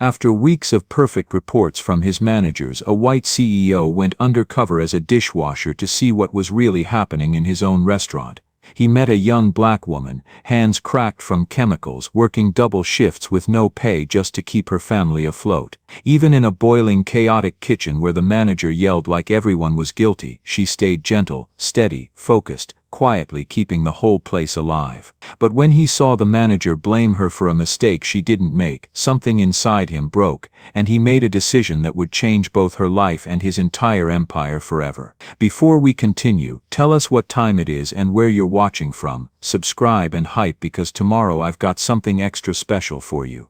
After weeks of perfect reports from his managers, a white CEO went undercover as a dishwasher to see what was really happening in his own restaurant. He met a young black woman, hands cracked from chemicals, working double shifts with no pay just to keep her family afloat. Even in a boiling, chaotic kitchen where the manager yelled like everyone was guilty, she stayed gentle, steady, focused, quietly keeping the whole place alive. But when he saw the manager blame her for a mistake she didn't make, something inside him broke, and he made a decision that would change both her life and his entire empire forever. Before we continue, tell us what time it is and where you're watching from, subscribe and hype because tomorrow I've got something extra special for you.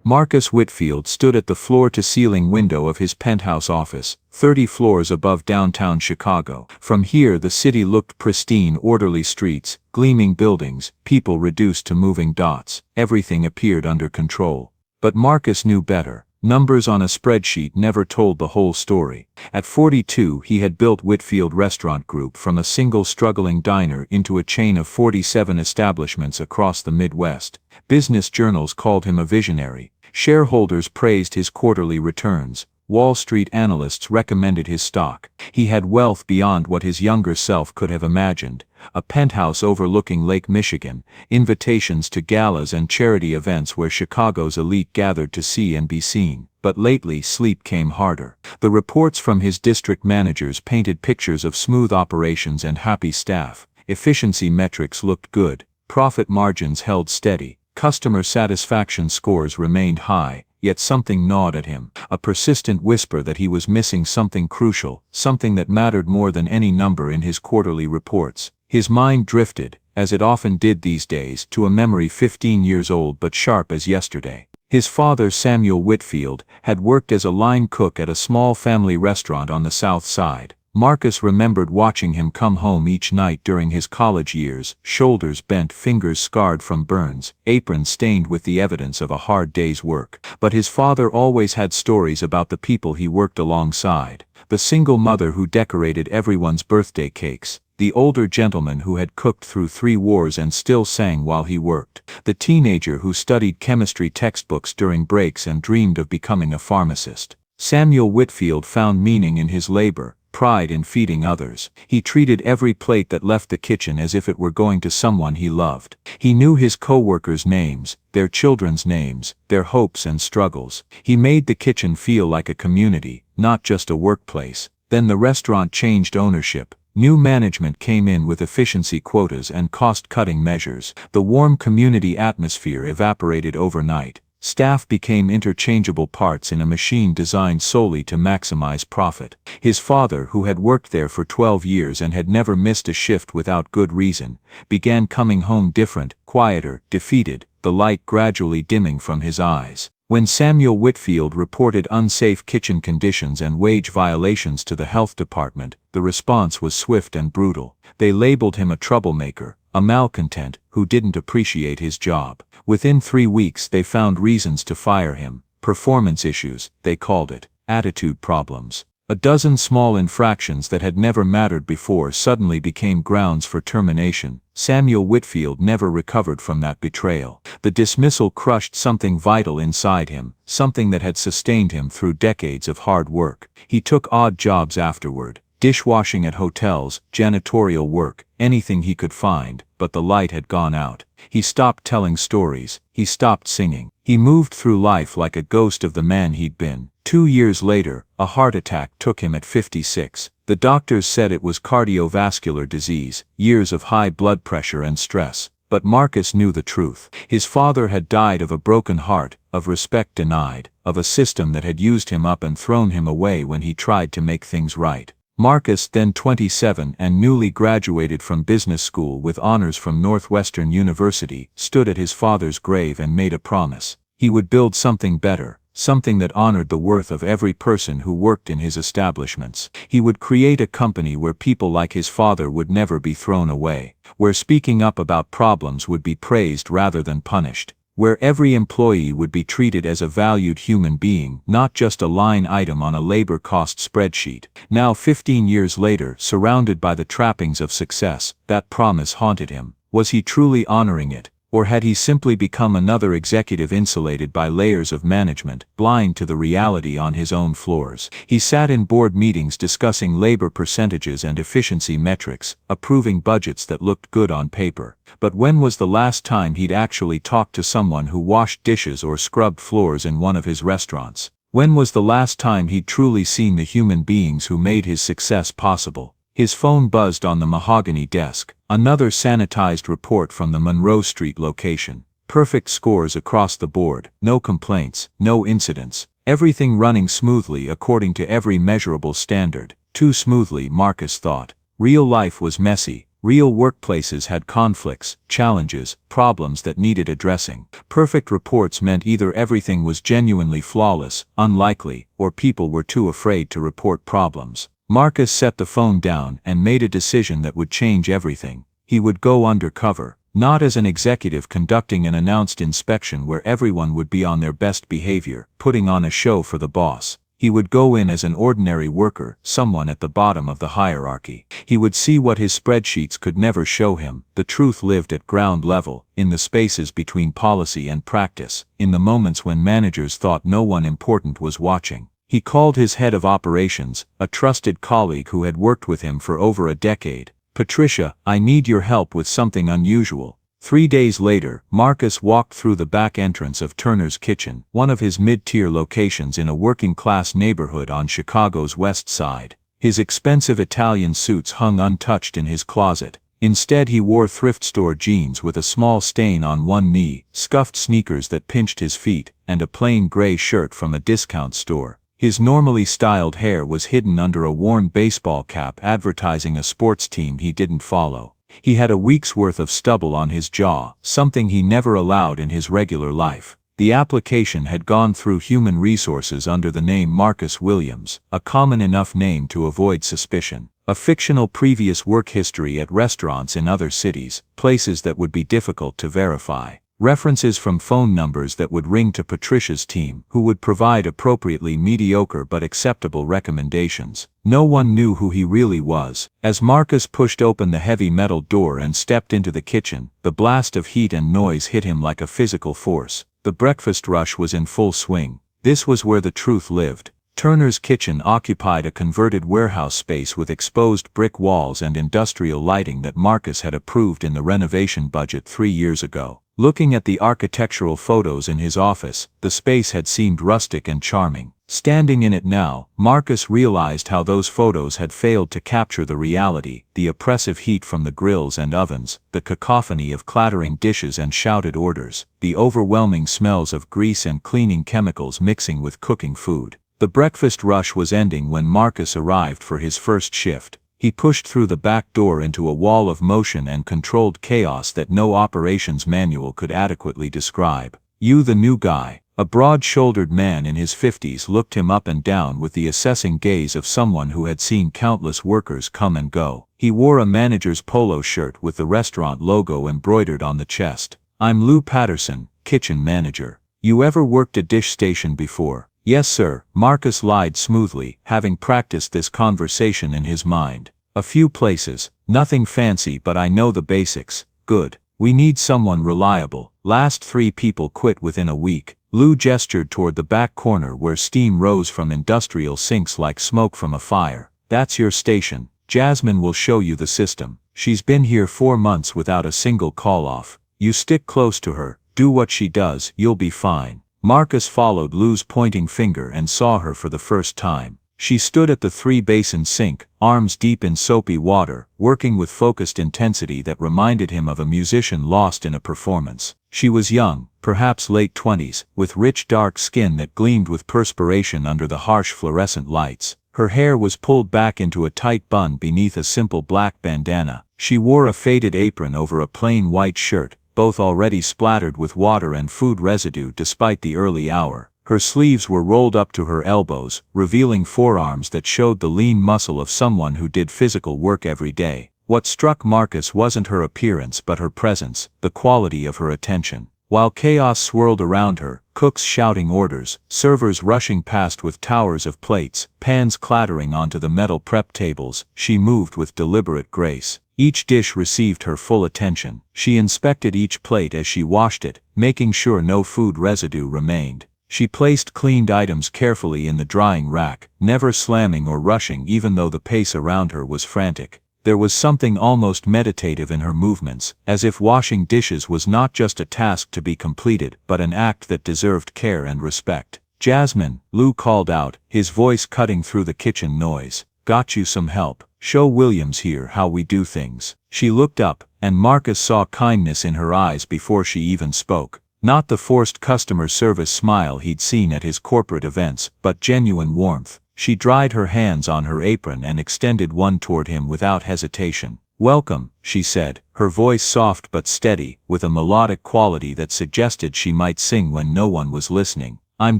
Marcus Whitfield stood at the floor-to-ceiling window of his penthouse office, 30 floors above downtown Chicago. From here the city looked pristine, orderly streets, gleaming buildings, people reduced to moving dots. Everything appeared under control. But Marcus knew better. Numbers on a spreadsheet never told the whole story. At 42 he had built Whitfield Restaurant Group from a single struggling diner into a chain of 47 establishments across the Midwest. Business journals called him a visionary. Shareholders praised his quarterly returns. Wall Street analysts recommended his stock. He had wealth beyond what his younger self could have imagined. A penthouse overlooking Lake Michigan, invitations to galas and charity events where Chicago's elite gathered to see and be seen. But lately sleep came harder. The reports from his district managers painted pictures of smooth operations and happy staff. Efficiency metrics looked good. Profit margins held steady. Customer satisfaction scores remained high, yet something gnawed at him, a persistent whisper that he was missing something crucial, something that mattered more than any number in his quarterly reports. His mind drifted, as it often did these days, to a memory 15 years old but sharp as yesterday. His father, Samuel Whitfield, had worked as a line cook at a small family restaurant on the South Side. Marcus remembered watching him come home each night during his college years, shoulders bent, fingers scarred from burns, aprons stained with the evidence of a hard day's work. But his father always had stories about the people he worked alongside. The single mother who decorated everyone's birthday cakes. The older gentleman who had cooked through 3 wars and still sang while he worked. The teenager who studied chemistry textbooks during breaks and dreamed of becoming a pharmacist. Samuel Whitfield found meaning in his labor, pride in feeding others. He treated every plate that left the kitchen as if it were going to someone he loved. He knew his co-workers' names, their children's names, their hopes and struggles. He made the kitchen feel like a community, not just a workplace. Then the restaurant changed ownership. New management came in with efficiency quotas and cost-cutting measures. The warm community atmosphere evaporated overnight. Staff became interchangeable parts in a machine designed solely to maximize profit. His father, who had worked there for 12 years and had never missed a shift without good reason, began coming home different, quieter, defeated, the light gradually dimming from his eyes. When Samuel Whitfield reported unsafe kitchen conditions and wage violations to the health department, the response was swift and brutal. They labeled him a troublemaker, a malcontent who didn't appreciate his job. Within 3 weeks they found reasons to fire him. Performance issues, they called it. Attitude problems. A dozen small infractions that had never mattered before suddenly became grounds for termination. Samuel Whitfield never recovered from that betrayal. The dismissal crushed something vital inside him, something that had sustained him through decades of hard work. He took odd jobs afterward. Dishwashing at hotels, janitorial work, anything he could find, but the light had gone out. He stopped telling stories. He stopped singing. He moved through life like a ghost of the man he'd been. 2 years later, a heart attack took him at 56. The doctors said it was cardiovascular disease, years of high blood pressure and stress. But Marcus knew the truth. His father had died of a broken heart, of respect denied, of a system that had used him up and thrown him away when he tried to make things right. Marcus, then 27 and newly graduated from business school with honors from Northwestern University, stood at his father's grave and made a promise. He would build something better, something that honored the worth of every person who worked in his establishments. He would create a company where people like his father would never be thrown away, where speaking up about problems would be praised rather than punished, where every employee would be treated as a valued human being, not just a line item on a labor cost spreadsheet. Now 15 years later, surrounded by the trappings of success, that promise haunted him. Was he truly honoring it? Or had he simply become another executive insulated by layers of management, blind to the reality on his own floors? He sat in board meetings discussing labor percentages and efficiency metrics, approving budgets that looked good on paper. But when was the last time he'd actually talked to someone who washed dishes or scrubbed floors in one of his restaurants? When was the last time he'd truly seen the human beings who made his success possible? His phone buzzed on the mahogany desk. Another sanitized report from the Monroe Street location. Perfect scores across the board, no complaints, no incidents, everything running smoothly according to every measurable standard. Too smoothly, Marcus thought. Real life was messy. Real workplaces had conflicts, challenges, problems that needed addressing. Perfect reports meant either everything was genuinely flawless, unlikely, or people were too afraid to report problems. Marcus set the phone down and made a decision that would change everything. He would go undercover, not as an executive conducting an announced inspection where everyone would be on their best behavior, putting on a show for the boss. He would go in as an ordinary worker, someone at the bottom of the hierarchy. He would see what his spreadsheets could never show him. The truth lived at ground level, in the spaces between policy and practice, in the moments when managers thought no one important was watching. He called his head of operations, a trusted colleague who had worked with him for over a decade. "Patricia, I need your help with something unusual." 3 days later, Marcus walked through the back entrance of Turner's Kitchen, one of his mid-tier locations in a working-class neighborhood on Chicago's West Side. His expensive Italian suits hung untouched in his closet. Instead, he wore thrift store jeans with a small stain on one knee, scuffed sneakers that pinched his feet, and a plain gray shirt from a discount store. His normally styled hair was hidden under a worn baseball cap advertising a sports team he didn't follow. He had a week's worth of stubble on his jaw, something he never allowed in his regular life. The application had gone through human resources under the name Marcus Williams, a common enough name to avoid suspicion. A fictional previous work history at restaurants in other cities, places that would be difficult to verify. References from phone numbers that would ring to Patricia's team, who would provide appropriately mediocre but acceptable recommendations. No one knew who he really was. As Marcus pushed open the heavy metal door and stepped into the kitchen, the blast of heat and noise hit him like a physical force. The breakfast rush was in full swing. This was where the truth lived. Turner's Kitchen occupied a converted warehouse space with exposed brick walls and industrial lighting that Marcus had approved in the renovation budget 3 years ago. Looking at the architectural photos in his office, the space had seemed rustic and charming. Standing in it now, Marcus realized how those photos had failed to capture the reality, the oppressive heat from the grills and ovens, the cacophony of clattering dishes and shouted orders, the overwhelming smells of grease and cleaning chemicals mixing with cooking food. The breakfast rush was ending when Marcus arrived for his first shift. He pushed through the back door into a wall of motion and controlled chaos that no operations manual could adequately describe. "You the new guy?" A broad-shouldered man in his 50s looked him up and down with the assessing gaze of someone who had seen countless workers come and go. He wore a manager's polo shirt with the restaurant logo embroidered on the chest. "I'm Lou Patterson, kitchen manager. You ever worked a dish station before?" "Yes, sir," Marcus lied smoothly, having practiced this conversation in his mind. "A few places. Nothing fancy, but I know the basics." "Good. We need someone reliable. Last 3 people quit within a week." Lou gestured toward the back corner where steam rose from industrial sinks like smoke from a fire. "That's your station. Jasmine will show you the system. She's been here 4 months without a single call-off. You stick close to her, do what she does, you'll be fine." Marcus followed Lou's pointing finger and saw her for the first time. She stood at the 3-basin sink, arms deep in soapy water, working with focused intensity that reminded him of a musician lost in a performance. She was young, perhaps late 20s, with rich dark skin that gleamed with perspiration under the harsh fluorescent lights. Her hair was pulled back into a tight bun beneath a simple black bandana. She wore a faded apron over a plain white shirt, both already splattered with water and food residue despite the early hour. Her sleeves were rolled up to her elbows, revealing forearms that showed the lean muscle of someone who did physical work every day. What struck Marcus wasn't her appearance but her presence, the quality of her attention. While chaos swirled around her, cooks shouting orders, servers rushing past with towers of plates, pans clattering onto the metal prep tables, she moved with deliberate grace. Each dish received her full attention. She inspected each plate as she washed it, making sure no food residue remained. She placed cleaned items carefully in the drying rack, never slamming or rushing even though the pace around her was frantic. There was something almost meditative in her movements, as if washing dishes was not just a task to be completed but an act that deserved care and respect. "Jasmine," Lou called out, his voice cutting through the kitchen noise. "Got you some help. Show Williams here how we do things." She looked up, and Marcus saw kindness in her eyes before she even spoke. Not the forced customer service smile he'd seen at his corporate events, but genuine warmth. She dried her hands on her apron and extended one toward him without hesitation. "Welcome," she said, her voice soft but steady, with a melodic quality that suggested she might sing when no one was listening. "I'm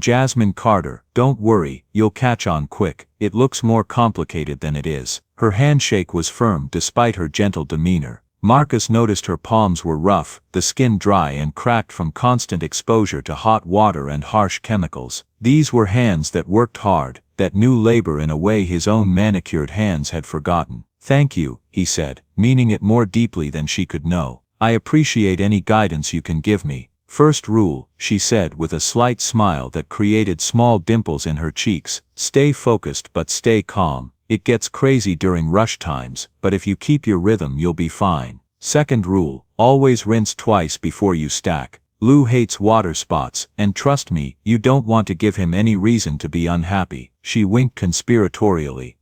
Jasmine Carter. Don't worry, you'll catch on quick. It looks more complicated than it is." Her handshake was firm despite her gentle demeanor. Marcus noticed her palms were rough, the skin dry and cracked from constant exposure to hot water and harsh chemicals. These were hands that worked hard, that knew labor in a way his own manicured hands had forgotten. "Thank you," he said, meaning it more deeply than she could know. "I appreciate any guidance you can give me." "First rule," she said with a slight smile that created small dimples in her cheeks, "stay focused but stay calm. It gets crazy during rush times, but if you keep your rhythm you'll be fine. Second rule, always rinse twice before you stack. Lou hates water spots, and trust me, you don't want to give him any reason to be unhappy." She winked conspiratorially.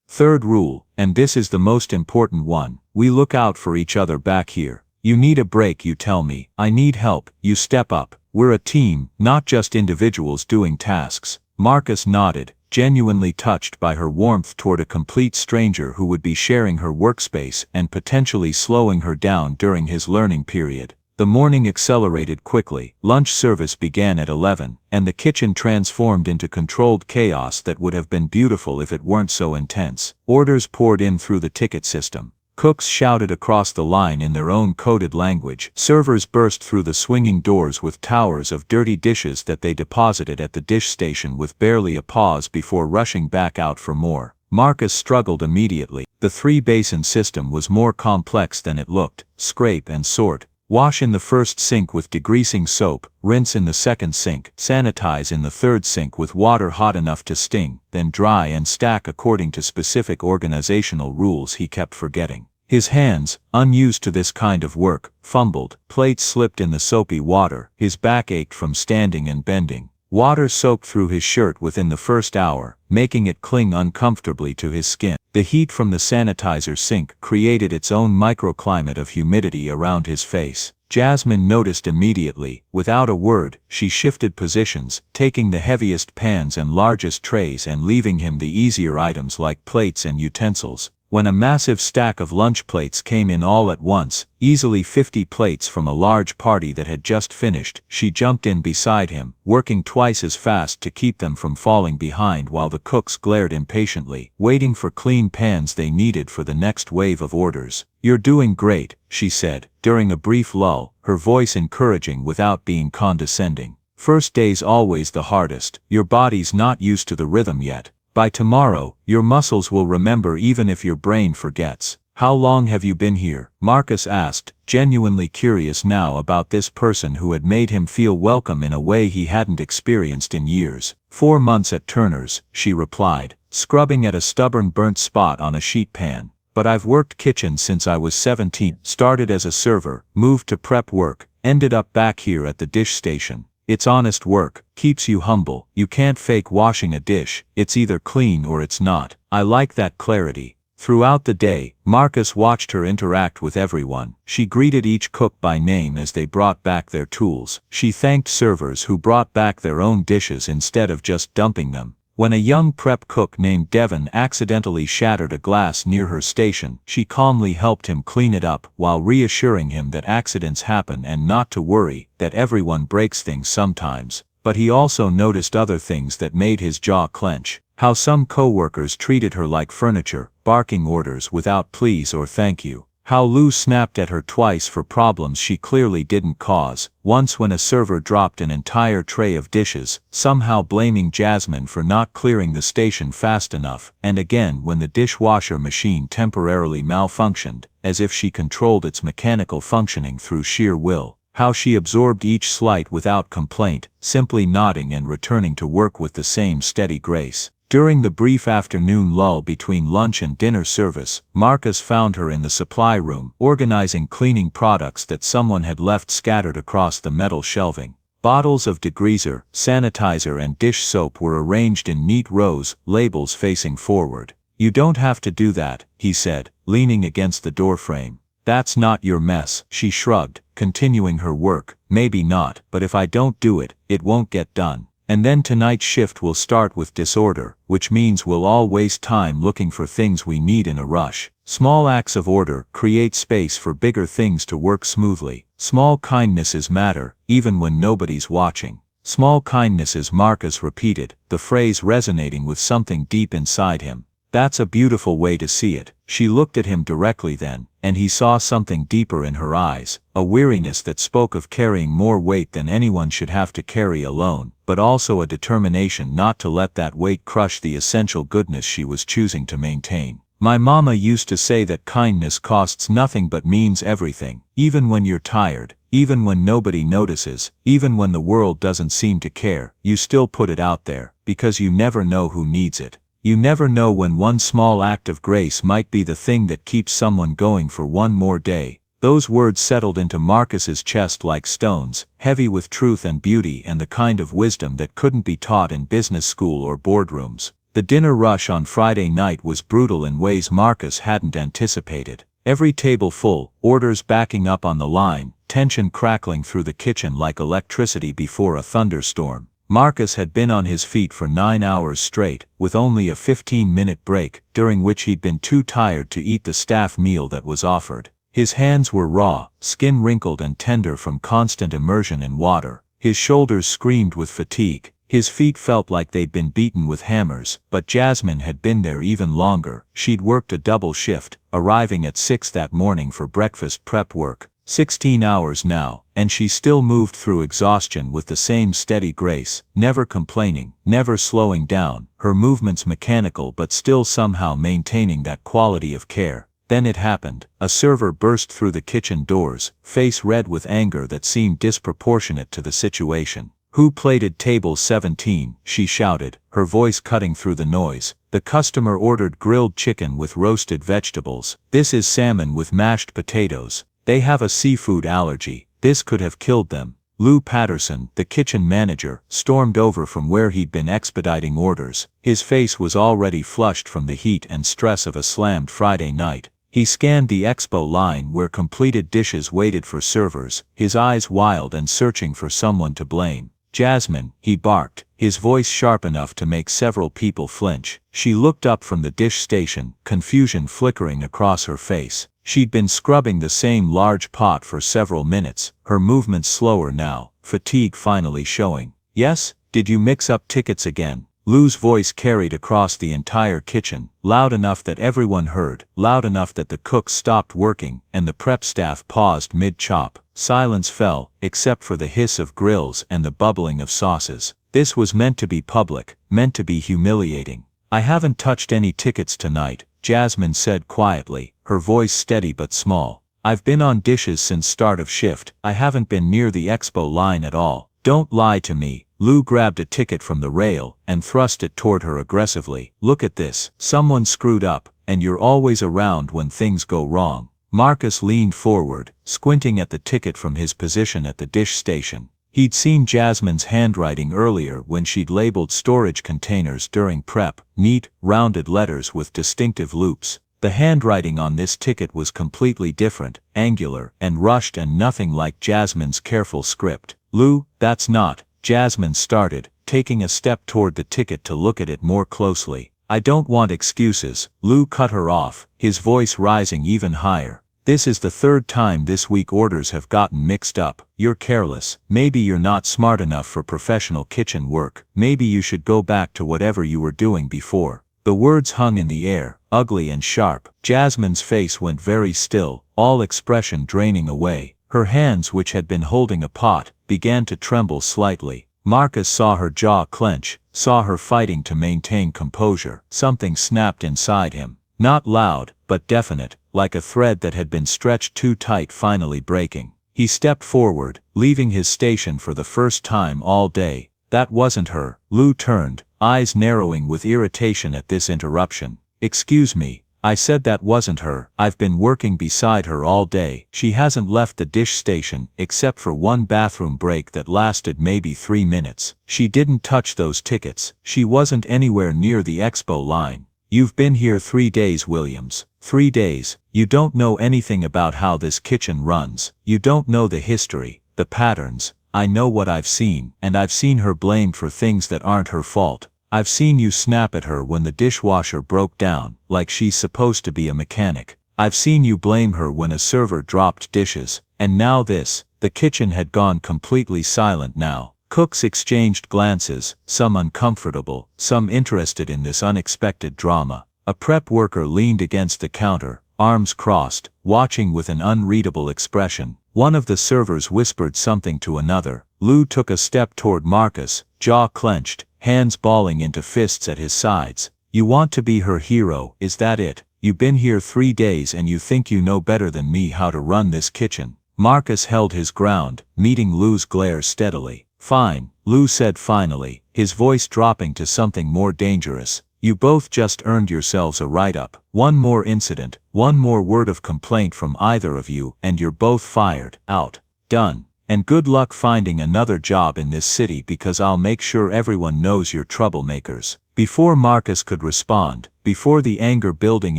"Third rule, and this is the most important one, we look out for each other back here. You need a break, you tell me. I need help, you step up. We're a team, not just individuals doing tasks." Marcus nodded, genuinely touched by her warmth toward a complete stranger who would be sharing her workspace and potentially slowing her down during his learning period. The morning accelerated quickly. Lunch service began at 11, and the kitchen transformed into controlled chaos that would have been beautiful if it weren't so intense. Orders poured in through the ticket system. Cooks shouted across the line in their own coded language. Servers burst through the swinging doors with towers of dirty dishes that they deposited at the dish station with barely a pause before rushing back out for more. Marcus struggled immediately. The three-basin system was more complex than it looked. Scrape and sort. Wash in the first sink with degreasing soap, rinse in the second sink, sanitize in the third sink with water hot enough to sting, then dry and stack according to specific organizational rules he kept forgetting. His hands, unused to this kind of work, fumbled, plates slipped in the soapy water, his back ached from standing and bending. Water soaked through his shirt within the first hour, making it cling uncomfortably to his skin. The heat from the sanitizer sink created its own microclimate of humidity around his face. Jasmine noticed immediately. Without a word, she shifted positions, taking the heaviest pans and largest trays and leaving him the easier items like plates and utensils. When a massive stack of lunch plates came in all at once, easily 50 plates from a large party that had just finished, she jumped in beside him, working twice as fast to keep them from falling behind while the cooks glared impatiently, waiting for clean pans they needed for the next wave of orders. "You're doing great," she said, during a brief lull, her voice encouraging without being condescending. "First day's always the hardest. Your body's not used to the rhythm yet. By tomorrow, your muscles will remember even if your brain forgets." "How long have you been here?" Marcus asked, genuinely curious now about this person who had made him feel welcome in a way he hadn't experienced in years. 4 months at Turner's, she replied, scrubbing at a stubborn burnt spot on a sheet pan. "But I've worked kitchens since I was 17, started as a server, moved to prep work, ended up back here at the dish station. It's honest work, keeps you humble. You can't fake washing a dish, it's either clean or it's not." I like that clarity. Throughout the day, Marcus watched her interact with everyone. She greeted each cook by name as they brought back their tools. She thanked servers who brought back their own dishes instead of just dumping them. When a young prep cook named Devon accidentally shattered a glass near her station, she calmly helped him clean it up while reassuring him that accidents happen and not to worry, that everyone breaks things sometimes. But he also noticed other things that made his jaw clench. How some coworkers treated her like furniture, barking orders without please or thank you. How Lou snapped at her twice for problems she clearly didn't cause, once when a server dropped an entire tray of dishes, somehow blaming Jasmine for not clearing the station fast enough, and again when the dishwasher machine temporarily malfunctioned, as if she controlled its mechanical functioning through sheer will. How she absorbed each slight without complaint, simply nodding and returning to work with the same steady grace. During the brief afternoon lull between lunch and dinner service, Marcus found her in the supply room, organizing cleaning products that someone had left scattered across the metal shelving. Bottles of degreaser, sanitizer and dish soap were arranged in neat rows, labels facing forward. "You don't have to do that," he said, leaning against the doorframe. "That's not your mess," she shrugged, continuing her work. "Maybe not, but if I don't do it, it won't get done. And then tonight's shift will start with disorder, which means we'll all waste time looking for things we need in a rush. Small acts of order create space for bigger things to work smoothly. Small kindnesses matter, even when nobody's watching." Small kindnesses, Marcus repeated, the phrase resonating with something deep inside him. "That's a beautiful way to see it." She looked at him directly then, and he saw something deeper in her eyes, a weariness that spoke of carrying more weight than anyone should have to carry alone, but also a determination not to let that weight crush the essential goodness she was choosing to maintain. "My mama used to say that kindness costs nothing but means everything. Even when you're tired, even when nobody notices, even when the world doesn't seem to care, you still put it out there, because you never know who needs it. You never know when one small act of grace might be the thing that keeps someone going for one more day." Those words settled into Marcus's chest like stones, heavy with truth and beauty and the kind of wisdom that couldn't be taught in business school or boardrooms. The dinner rush on Friday night was brutal in ways Marcus hadn't anticipated. Every table full, orders backing up on the line, tension crackling through the kitchen like electricity before a thunderstorm. Marcus had been on his feet for 9 hours straight, with only a 15-minute break, during which he'd been too tired to eat the staff meal that was offered. His hands were raw, skin wrinkled and tender from constant immersion in water. His shoulders screamed with fatigue. His feet felt like they'd been beaten with hammers, but Jasmine had been there even longer. She'd worked a double shift, arriving at 6 that morning for breakfast prep work. 16 hours now, and she still moved through exhaustion with the same steady grace, never complaining, never slowing down, her movements mechanical but still somehow maintaining that quality of care. Then it happened. A server burst through the kitchen doors, face red with anger that seemed disproportionate to the situation. "Who plated table 17, she shouted, her voice cutting through the noise. "The customer ordered grilled chicken with roasted vegetables. This is salmon with mashed potatoes. They have a seafood allergy. This could have killed them." Lou Patterson, the kitchen manager, stormed over from where he'd been expediting orders. His face was already flushed from the heat and stress of a slammed Friday night. He scanned the expo line where completed dishes waited for servers, his eyes wild and searching for someone to blame. "Jasmine," he barked, his voice sharp enough to make several people flinch. She looked up from the dish station, confusion flickering across her face. She'd been scrubbing the same large pot for several minutes, her movements slower now, fatigue finally showing. "Yes? Did you mix up tickets again?" Lou's voice carried across the entire kitchen, loud enough that everyone heard, loud enough that the cooks stopped working, and the prep staff paused mid-chop. Silence fell, except for the hiss of grills and the bubbling of sauces. This was meant to be public, meant to be humiliating. "I haven't touched any tickets tonight," Jasmine said quietly, her voice steady but small. "I've been on dishes since start of shift. I haven't been near the expo line at all." "Don't lie to me." Lou grabbed a ticket from the rail and thrust it toward her aggressively. "Look at this. Someone screwed up, and you're always around when things go wrong." Marcus leaned forward, squinting at the ticket from his position at the dish station. He'd seen Jasmine's handwriting earlier when she'd labeled storage containers during prep, neat, rounded letters with distinctive loops. The handwriting on this ticket was completely different, angular and rushed and nothing like Jasmine's careful script. "Lou, that's not," Jasmine started, taking a step toward the ticket to look at it more closely. "I don't want excuses," Lou cut her off, his voice rising even higher. "This is the third time this week orders have gotten mixed up. You're careless. Maybe you're not smart enough for professional kitchen work. Maybe you should go back to whatever you were doing before." The words hung in the air, ugly and sharp. Jasmine's face went very still, all expression draining away. Her hands, which had been holding a pot, began to tremble slightly. Marcus saw her jaw clench, saw her fighting to maintain composure. Something snapped inside him. Not loud, but definite, like a thread that had been stretched too tight finally breaking. He stepped forward, leaving his station for the first time all day. That wasn't her. Lou turned, eyes narrowing with irritation at this interruption. Excuse me, I said that wasn't her. I've been working beside her all day. She hasn't left the dish station, except for one bathroom break that lasted maybe 3 minutes. She didn't touch those tickets. She wasn't anywhere near the expo line. You've been here 3 days, Williams. 3 days. You don't know anything about how this kitchen runs. You don't know the history, the patterns. I know what I've seen, and I've seen her blamed for things that aren't her fault. I've seen you snap at her when the dishwasher broke down, like she's supposed to be a mechanic. I've seen you blame her when a server dropped dishes. And now this. The kitchen had gone completely silent now. Cooks exchanged glances, some uncomfortable, some interested in this unexpected drama. A prep worker leaned against the counter, arms crossed, watching with an unreadable expression. One of the servers whispered something to another. Lou took a step toward Marcus, jaw clenched, hands balling into fists at his sides. You want to be her hero, is that it? You've been here 3 days and you think you know better than me how to run this kitchen. Marcus held his ground, meeting Lou's glare steadily. Fine, Lou said finally, his voice dropping to something more dangerous. You both just earned yourselves a write-up. One more incident, one more word of complaint from either of you, and you're both fired. Out. Done. And good luck finding another job in this city, because I'll make sure everyone knows you're troublemakers. Before Marcus could respond, before the anger building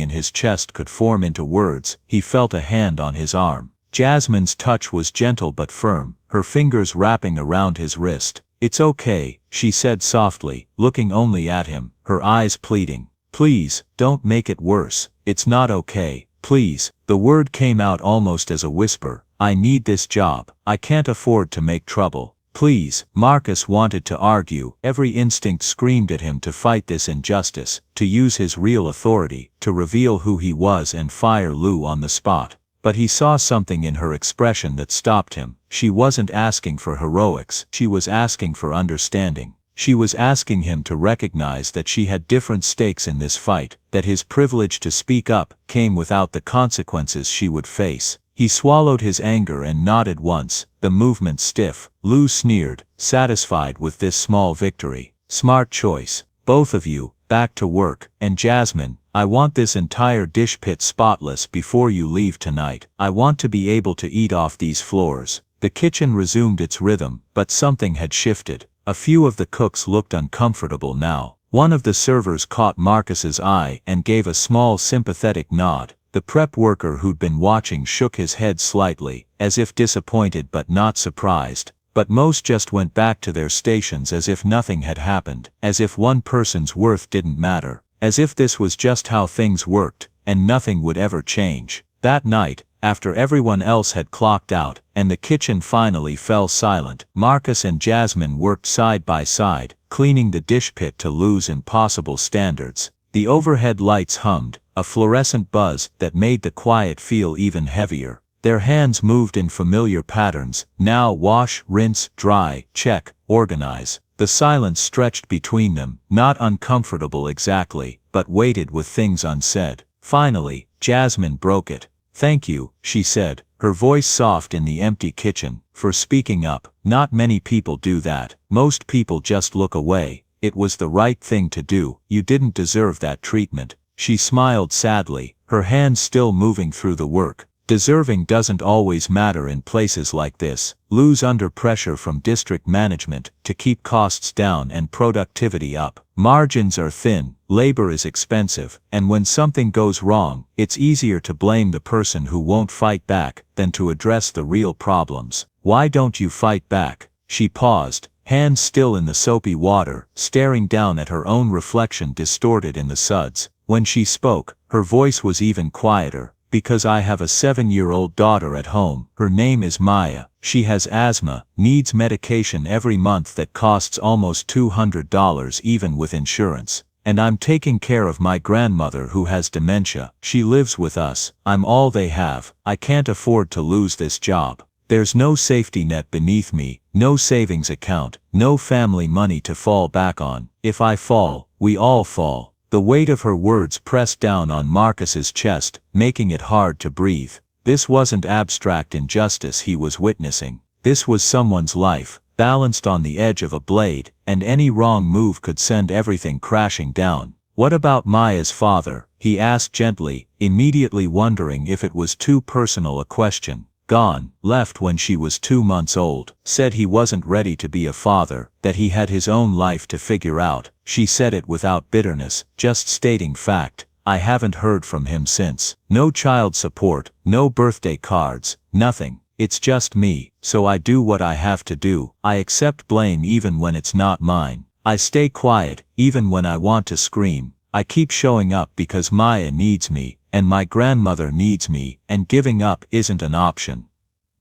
in his chest could form into words, he felt a hand on his arm. Jasmine's touch was gentle but firm, her fingers wrapping around his wrist. It's okay, she said softly, looking only at him, her eyes pleading. Please, don't make it worse. It's not okay. Please. The word came out almost as a whisper. I need this job. I can't afford to make trouble. Please. Marcus wanted to argue. Every instinct screamed at him to fight this injustice, to use his real authority, to reveal who he was and fire Lou on the spot. But he saw something in her expression that stopped him. She wasn't asking for heroics. She was asking for understanding. She was asking him to recognize that she had different stakes in this fight, that his privilege to speak up came without the consequences she would face. He swallowed his anger and nodded once, the movement stiff. Lou sneered, satisfied with this small victory. Smart choice. Both of you, back to work. And Jasmine, I want this entire dish pit spotless before you leave tonight. I want to be able to eat off these floors. The kitchen resumed its rhythm, but something had shifted. A few of the cooks looked uncomfortable now. One of the servers caught Marcus's eye and gave a small sympathetic nod. The prep worker who'd been watching shook his head slightly, as if disappointed but not surprised. But most just went back to their stations as if nothing had happened, as if one person's worth didn't matter, as if this was just how things worked, and nothing would ever change. That night, after everyone else had clocked out, and the kitchen finally fell silent, Marcus and Jasmine worked side by side, cleaning the dish pit to Lou's impossible standards. The overhead lights hummed, a fluorescent buzz that made the quiet feel even heavier. Their hands moved in familiar patterns, now wash, rinse, dry, check, organize. The silence stretched between them, not uncomfortable exactly, but weighted with things unsaid. Finally, Jasmine broke it. Thank you, she said, her voice soft in the empty kitchen, for speaking up. Not many people do that. Most people just look away. It was the right thing to do. You didn't deserve that treatment. She smiled sadly, her hands still moving through the work. Deserving doesn't always matter in places like this. Lou's under pressure from district management to keep costs down and productivity up. Margins are thin, labor is expensive, and when something goes wrong, it's easier to blame the person who won't fight back than to address the real problems. Why don't you fight back? She paused, hands still in the soapy water, staring down at her own reflection distorted in the suds. When she spoke, her voice was even quieter. Because I have a 7-year-old daughter at home. Her name is Maya. She has asthma, needs medication every month that costs almost $200 even with insurance. And I'm taking care of my grandmother who has dementia. She lives with us. I'm all they have. I can't afford to lose this job. There's no safety net beneath me, no savings account, no family money to fall back on. If I fall, we all fall. The weight of her words pressed down on Marcus's chest, making it hard to breathe. This wasn't abstract injustice he was witnessing. This was someone's life, balanced on the edge of a blade, and any wrong move could send everything crashing down. "What about Maya's father?" he asked gently, immediately wondering if it was too personal a question. "Gone, left when she was 2 months old. Said he wasn't ready to be a father, that he had his own life to figure out." She said it without bitterness, just stating fact. "I haven't heard from him since. No child support, no birthday cards, nothing. It's just me, so I do what I have to do. I accept blame even when it's not mine. I stay quiet, even when I want to scream. I keep showing up because Maya needs me, and my grandmother needs me, and giving up isn't an option."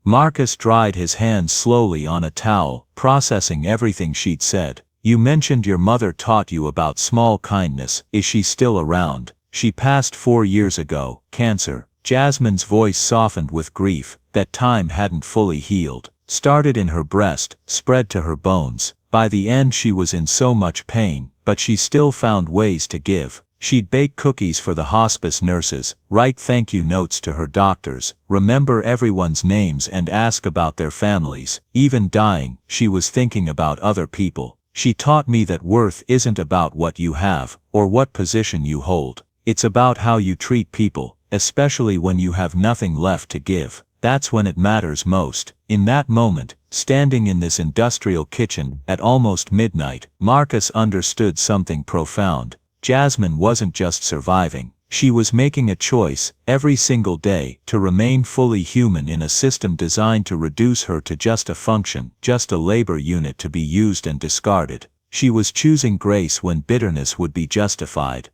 Marcus dried his hands slowly on a towel, processing everything she'd said. "You mentioned your mother taught you about small kindness. Is she still around?" "She passed 4 years ago, cancer." Jasmine's voice softened with grief that time hadn't fully healed. Started in her breast, spread to her bones. By the end she was in so much pain, but she still found ways to give. She'd bake cookies for the hospice nurses, write thank you notes to her doctors, remember everyone's names and ask about their families. Even dying, she was thinking about other people. "She taught me that worth isn't about what you have, or what position you hold. It's about how you treat people, especially when you have nothing left to give. That's when it matters most." In that moment, standing in this industrial kitchen, at almost midnight, Marcus understood something profound. Jasmine wasn't just surviving. She was making a choice, every single day, to remain fully human in a system designed to reduce her to just a function, just a labor unit to be used and discarded. She was choosing grace when bitterness would be justified.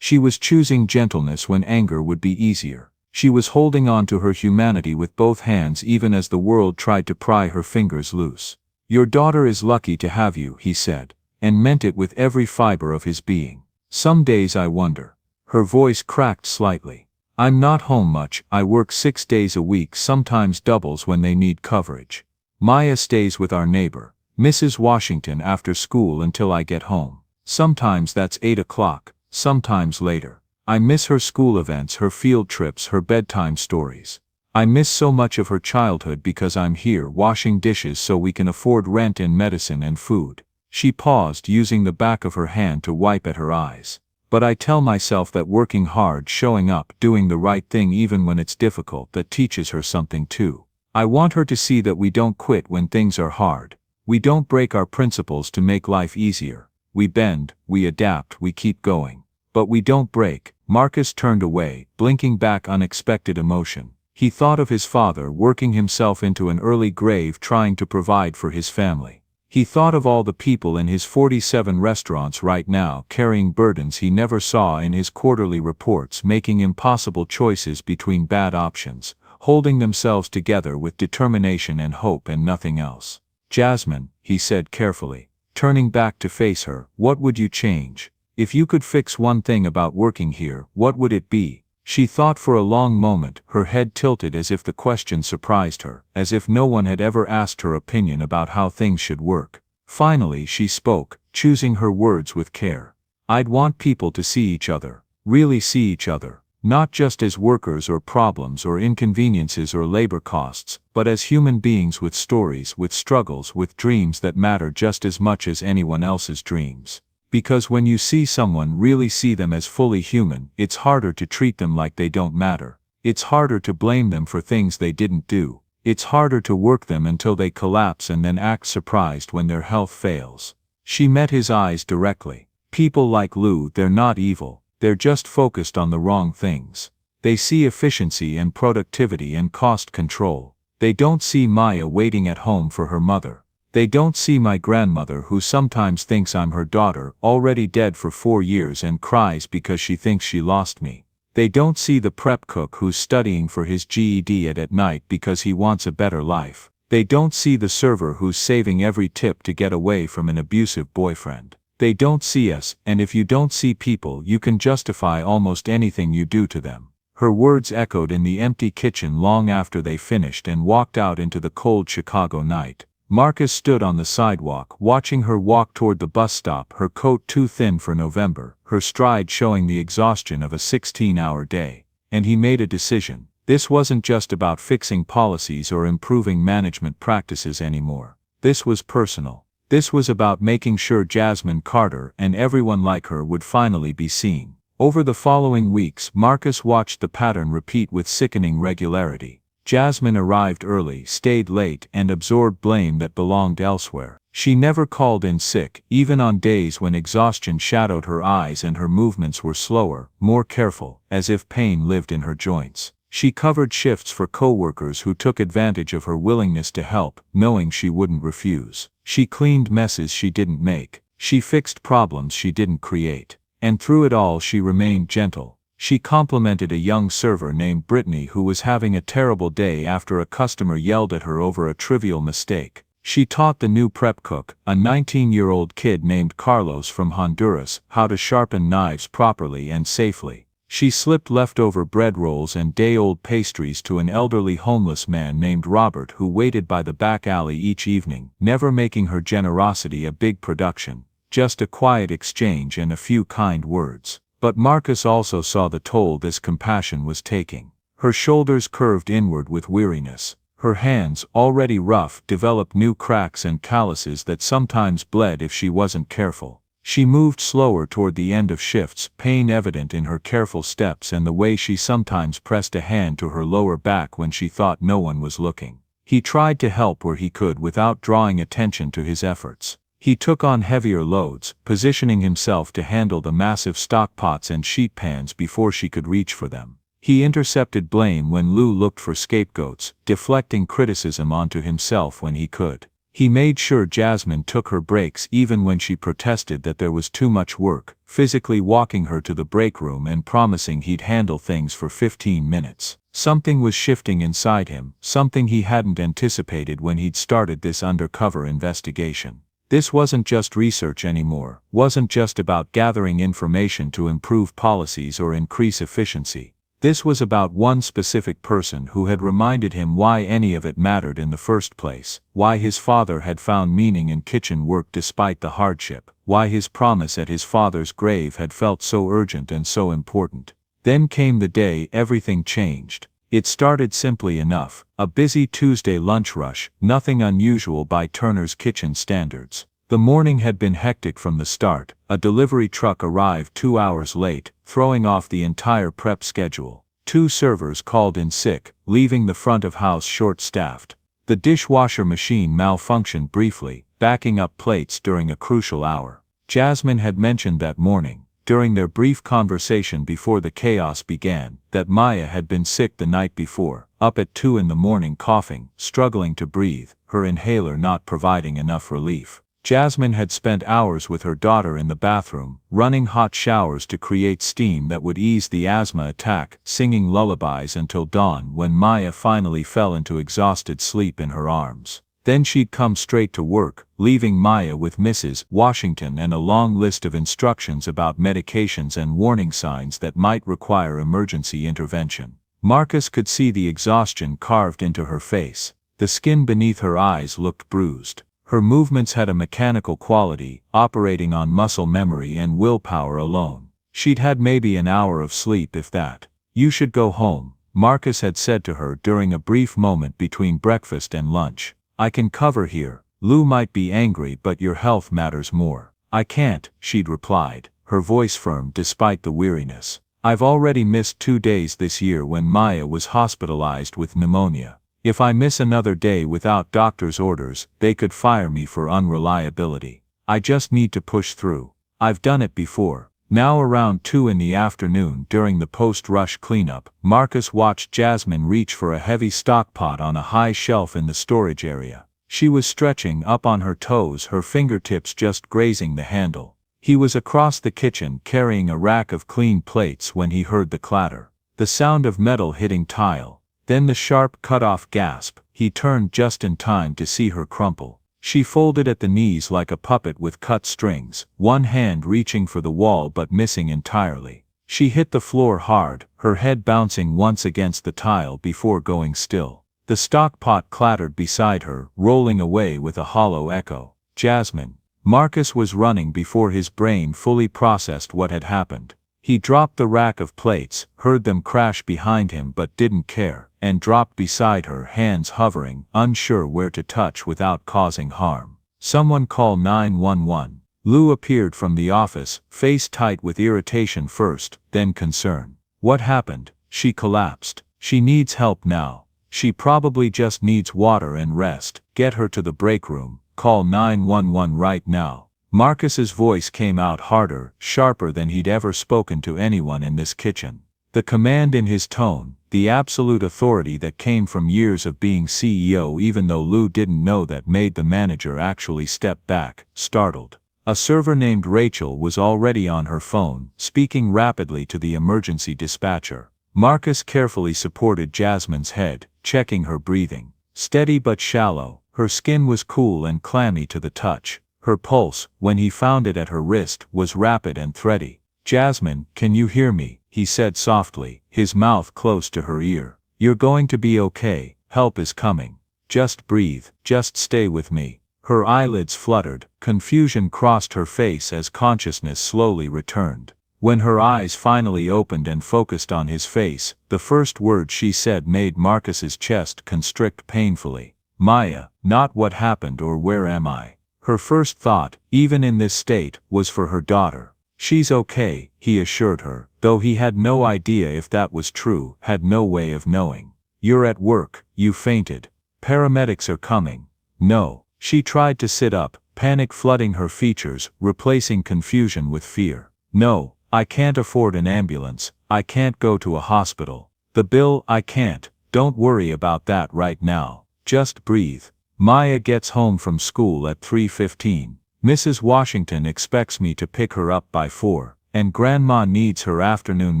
She was choosing gentleness when anger would be easier. She was holding on to her humanity with both hands even as the world tried to pry her fingers loose. "Your daughter is lucky to have you," he said, and meant it with every fiber of his being. "Some days I wonder." Her voice cracked slightly. "I'm not home much. I work 6 days a week, sometimes doubles when they need coverage. Maya stays with our neighbor, Mrs. Washington, after school until I get home. Sometimes that's 8 o'clock, sometimes later. I miss her school events, her field trips, her bedtime stories. I miss so much of her childhood because I'm here washing dishes so we can afford rent and medicine and food." She paused, using the back of her hand to wipe at her eyes. "But I tell myself that working hard, showing up, doing the right thing even when it's difficult, that teaches her something too. I want her to see that we don't quit when things are hard. We don't break our principles to make life easier. We bend, we adapt, we keep going. But we don't break." Marcus turned away, blinking back unexpected emotion. He thought of his father working himself into an early grave trying to provide for his family. He thought of all the people in his 47 restaurants right now carrying burdens he never saw in his quarterly reports, making impossible choices between bad options, holding themselves together with determination and hope and nothing else. "Jasmine," he said carefully, turning back to face her, "what would you change? If you could fix one thing about working here, what would it be?" She thought for a long moment, her head tilted as if the question surprised her, as if no one had ever asked her opinion about how things should work. Finally she spoke, choosing her words with care. "I'd want people to see each other, really see each other, not just as workers or problems or inconveniences or labor costs, but as human beings with stories, with struggles, with dreams that matter just as much as anyone else's dreams. Because when you see someone, really see them as fully human, it's harder to treat them like they don't matter. It's harder to blame them for things they didn't do. It's harder to work them until they collapse and then act surprised when their health fails." She met his eyes directly. "People like Lou, they're not evil, they're just focused on the wrong things. They see efficiency and productivity and cost control. They don't see Maya waiting at home for her mother. They don't see my grandmother, who sometimes thinks I'm her daughter, already dead for 4 years and cries because she thinks she lost me. They don't see the prep cook who's studying for his GED at night because he wants a better life. They don't see the server who's saving every tip to get away from an abusive boyfriend. They don't see us, and if you don't see people, you can justify almost anything you do to them." Her words echoed in the empty kitchen long after they finished and walked out into the cold Chicago night. Marcus stood on the sidewalk, watching her walk toward the bus stop, her coat too thin for November, her stride showing the exhaustion of a 16-hour day. And he made a decision. This wasn't just about fixing policies or improving management practices anymore. This was personal. This was about making sure Jasmine Carter and everyone like her would finally be seen. Over the following weeks, Marcus watched the pattern repeat with sickening regularity. Jasmine arrived early, stayed late, and absorbed blame that belonged elsewhere. She never called in sick, even on days when exhaustion shadowed her eyes and her movements were slower, more careful, as if pain lived in her joints. She covered shifts for co-workers who took advantage of her willingness to help, knowing she wouldn't refuse. She cleaned messes she didn't make. She fixed problems she didn't create. And through it all she remained gentle. She complimented a young server named Brittany who was having a terrible day after a customer yelled at her over a trivial mistake. She taught the new prep cook, a 19-year-old kid named Carlos from Honduras, how to sharpen knives properly and safely. She slipped leftover bread rolls and day-old pastries to an elderly homeless man named Robert who waited by the back alley each evening, never making her generosity a big production, just a quiet exchange and a few kind words. But Marcus also saw the toll this compassion was taking. Her shoulders curved inward with weariness. Her hands, already rough, developed new cracks and calluses that sometimes bled if she wasn't careful. She moved slower toward the end of shifts, pain evident in her careful steps and the way she sometimes pressed a hand to her lower back when she thought no one was looking. He tried to help where he could without drawing attention to his efforts. He took on heavier loads, positioning himself to handle the massive stock pots and sheet pans before she could reach for them. He intercepted blame when Lou looked for scapegoats, deflecting criticism onto himself when he could. He made sure Jasmine took her breaks even when she protested that there was too much work, physically walking her to the break room and promising he'd handle things for 15 minutes. Something was shifting inside him, something he hadn't anticipated when he'd started this undercover investigation. This wasn't just research anymore, wasn't just about gathering information to improve policies or increase efficiency. This was about one specific person who had reminded him why any of it mattered in the first place, why his father had found meaning in kitchen work despite the hardship, why his promise at his father's grave had felt so urgent and so important. Then came the day everything changed. It started simply enough, a busy Tuesday lunch rush, nothing unusual by Turner's Kitchen standards. The morning had been hectic from the start. A delivery truck arrived 2 hours late, throwing off the entire prep schedule. 2 servers called in sick, leaving the front of house short-staffed. The dishwasher machine malfunctioned briefly, backing up plates during a crucial hour. Jasmine had mentioned that morning, during their brief conversation before the chaos began, that Maya had been sick the night before, up at 2 in the morning coughing, struggling to breathe, her inhaler not providing enough relief. Jasmine had spent hours with her daughter in the bathroom, running hot showers to create steam that would ease the asthma attack, singing lullabies until dawn when Maya finally fell into exhausted sleep in her arms. Then she'd come straight to work, leaving Maya with Mrs. Washington and a long list of instructions about medications and warning signs that might require emergency intervention. Marcus could see the exhaustion carved into her face. The skin beneath her eyes looked bruised. Her movements had a mechanical quality, operating on muscle memory and willpower alone. She'd had maybe an hour of sleep if that. "You should go home," Marcus had said to her during a brief moment between breakfast and lunch. "I can cover here. Lou might be angry but your health matters more." "I can't," she'd replied, her voice firm despite the weariness. "I've already missed 2 days this year when Maya was hospitalized with pneumonia. If I miss another day without doctor's orders, they could fire me for unreliability. I just need to push through. I've done it before." Now around 2 in the afternoon during the post-rush cleanup, Marcus watched Jasmine reach for a heavy stock pot on a high shelf in the storage area. She was stretching up on her toes, her fingertips just grazing the handle. He was across the kitchen carrying a rack of clean plates when he heard the clatter. The sound of metal hitting tile. Then the sharp cut-off gasp. He turned just in time to see her crumple. She folded at the knees like a puppet with cut strings, one hand reaching for the wall but missing entirely. She hit the floor hard, her head bouncing once against the tile before going still. The stock pot clattered beside her, rolling away with a hollow echo. Jasmine. Marcus was running before his brain fully processed what had happened. He dropped the rack of plates, heard them crash behind him but didn't care, and dropped beside her, hands hovering, unsure where to touch without causing harm. Someone call 911. Lou appeared from the office, face tight with irritation first, then concern. What happened? She collapsed. She needs help now. She probably just needs water and rest. Get her to the break room. Call 911 right now. Marcus's voice came out harder, sharper than he'd ever spoken to anyone in this kitchen. The command in his tone, the absolute authority that came from years of being CEO, even though Lou didn't know that, made the manager actually step back, startled. A server named Rachel was already on her phone, speaking rapidly to the emergency dispatcher. Marcus carefully supported Jasmine's head, checking her breathing. Steady but shallow, her skin was cool and clammy to the touch. Her pulse, when he found it at her wrist, was rapid and thready. "Jasmine, can you hear me?" he said softly, his mouth close to her ear. "You're going to be okay, help is coming. Just breathe, just stay with me." Her eyelids fluttered, confusion crossed her face as consciousness slowly returned. When her eyes finally opened and focused on his face, the first word she said made Marcus's chest constrict painfully. "Maya, not what happened or where am I." Her first thought, even in this state, was for her daughter. "She's okay," he assured her, though he had no idea if that was true, had no way of knowing. "You're at work, you fainted. Paramedics are coming." "No." She tried to sit up, panic flooding her features, replacing confusion with fear. "No, I can't afford an ambulance, I can't go to a hospital. The bill, I can't. Don't worry about that right now. Just breathe. Maya gets home from school at 3:15. Mrs. Washington expects me to pick her up by 4, and Grandma needs her afternoon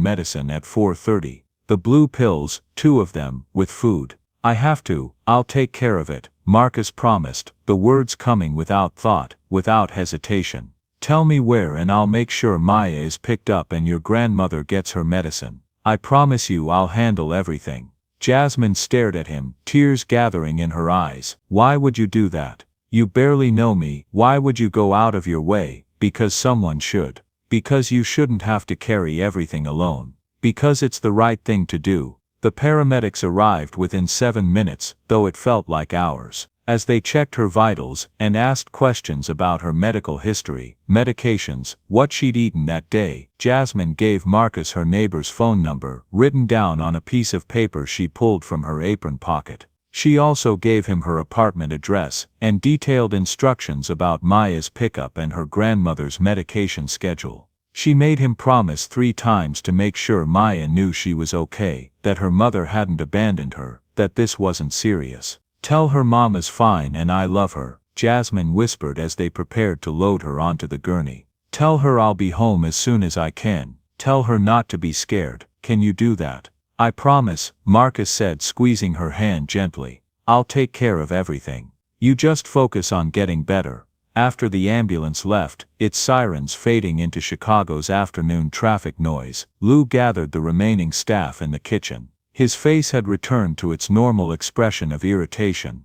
medicine at 4:30. The blue pills, 2 of them, with food. I have to, I'll take care of it," Marcus promised, the words coming without thought, without hesitation. "Tell me where and I'll make sure Maya is picked up and your grandmother gets her medicine. I promise you I'll handle everything." Jasmine stared at him, tears gathering in her eyes. "Why would you do that? You barely know me. Why would you go out of your way? Because someone should. Because you shouldn't have to carry everything alone. Because it's the right thing to do." The paramedics arrived within 7 minutes, though it felt like hours. As they checked her vitals and asked questions about her medical history, medications, what she'd eaten that day, Jasmine gave Marcus her neighbor's phone number, written down on a piece of paper she pulled from her apron pocket. She also gave him her apartment address, and detailed instructions about Maya's pickup and her grandmother's medication schedule. She made him promise 3 times to make sure Maya knew she was okay, that her mother hadn't abandoned her, that this wasn't serious. "Tell her Mama's fine and I love her," Jasmine whispered as they prepared to load her onto the gurney. "Tell her I'll be home as soon as I can. Tell her not to be scared. Can you do that?" "I promise," Marcus said, squeezing her hand gently. "I'll take care of everything. You just focus on getting better." After the ambulance left, its sirens fading into Chicago's afternoon traffic noise, Lou gathered the remaining staff in the kitchen. His face had returned to its normal expression of irritation.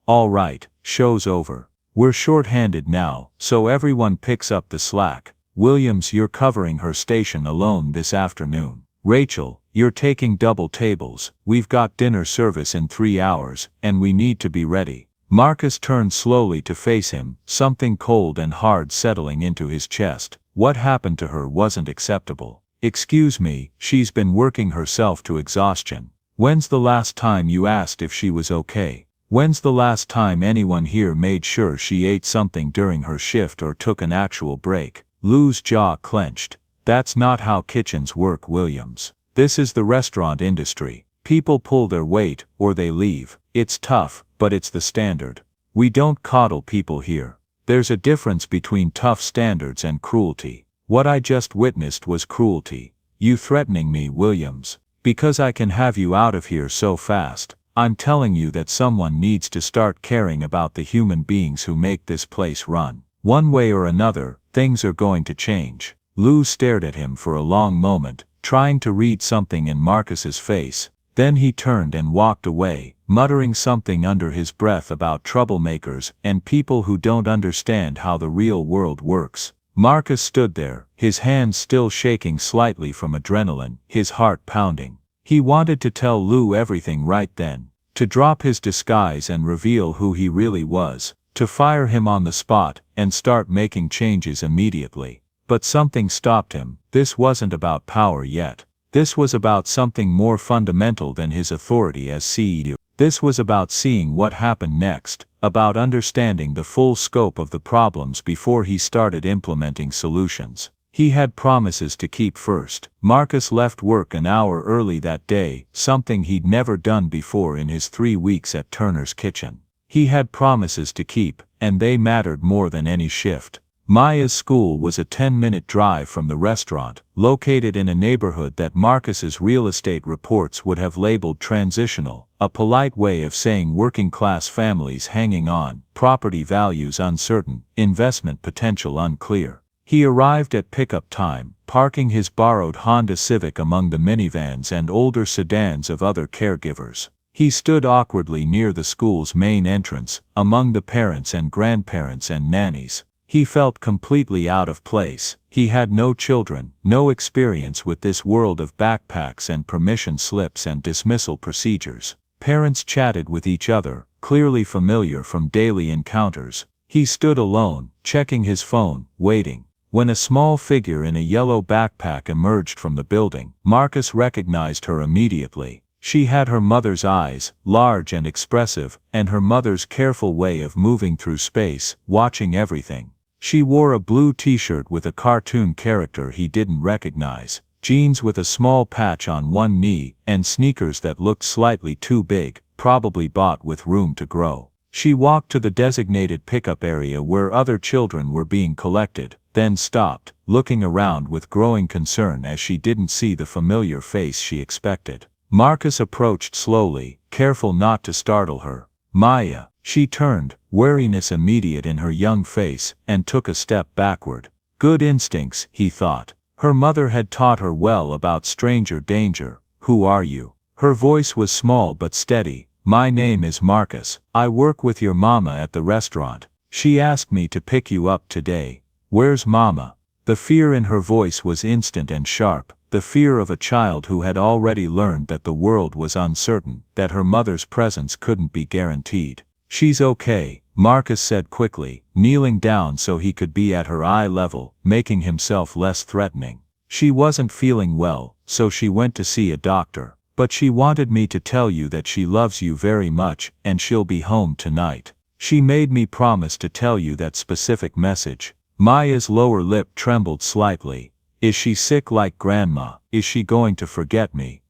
"All right, show's over. We're short-handed now, so everyone picks up the slack. Williams, you're covering her station alone this afternoon. Rachel, you're taking double tables. We've got dinner service in 3 hours, and we need to be ready." Marcus turned slowly to face him, something cold and hard settling into his chest. What happened to her wasn't acceptable. "Excuse me, she's been working herself to exhaustion. When's the last time you asked if she was okay? When's the last time anyone here made sure she ate something during her shift or took an actual break?" Lou's jaw clenched. "That's not how kitchens work, Williams. This is the restaurant industry. People pull their weight, or they leave. It's tough, but it's the standard. We don't coddle people here. There's a difference between tough standards and cruelty. What I just witnessed was cruelty. You threatening me, Williams. Because I can have you out of here so fast. I'm telling you that someone needs to start caring about the human beings who make this place run. One way or another, things are going to change." Lou stared at him for a long moment, trying to read something in Marcus's face. Then he turned and walked away, muttering something under his breath about troublemakers and people who don't understand how the real world works. Marcus stood there, his hands still shaking slightly from adrenaline, his heart pounding. He wanted to tell Lou everything right then, to drop his disguise and reveal who he really was, to fire him on the spot and start making changes immediately. But something stopped him. This wasn't about power yet. This was about something more fundamental than his authority as CEO. This was about seeing what happened next, about understanding the full scope of the problems before he started implementing solutions. He had promises to keep first. Marcus left work an hour early that day, something he'd never done before in his 3 weeks at Turner's Kitchen. He had promises to keep, and they mattered more than any shift. Maya's school was a 10-minute drive from the restaurant, located in a neighborhood that Marcus's real estate reports would have labeled transitional, a polite way of saying working-class families hanging on, property values uncertain, investment potential unclear. He arrived at pickup time, parking his borrowed Honda Civic among the minivans and older sedans of other caregivers. He stood awkwardly near the school's main entrance, among the parents and grandparents and nannies. He felt completely out of place. He had no children, no experience with this world of backpacks and permission slips and dismissal procedures. Parents chatted with each other, clearly familiar from daily encounters. He stood alone, checking his phone, waiting. When a small figure in a yellow backpack emerged from the building, Marcus recognized her immediately. She had her mother's eyes, large and expressive, and her mother's careful way of moving through space, watching everything. She wore a blue t-shirt with a cartoon character he didn't recognize, jeans with a small patch on one knee, and sneakers that looked slightly too big, probably bought with room to grow. She walked to the designated pickup area where other children were being collected, then stopped, looking around with growing concern as she didn't see the familiar face she expected. Marcus approached slowly, careful not to startle her. "Maya." She turned, wariness immediate in her young face, and took a step backward. Good instincts, he thought. Her mother had taught her well about stranger danger. "Who are you?" Her voice was small but steady. "My name is Marcus. I work with your mama at the restaurant. She asked me to pick you up today. Where's mama?" The fear in her voice was instant and sharp, the fear of a child who had already learned that the world was uncertain, that her mother's presence couldn't be guaranteed. "She's okay," Marcus said quickly, kneeling down so he could be at her eye level, making himself less threatening. "She wasn't feeling well, so she went to see a doctor. But she wanted me to tell you that she loves you very much, and she'll be home tonight. She made me promise to tell you that specific message." Maya's lower lip trembled slightly. "Is she sick like grandma? Is she going to forget me?"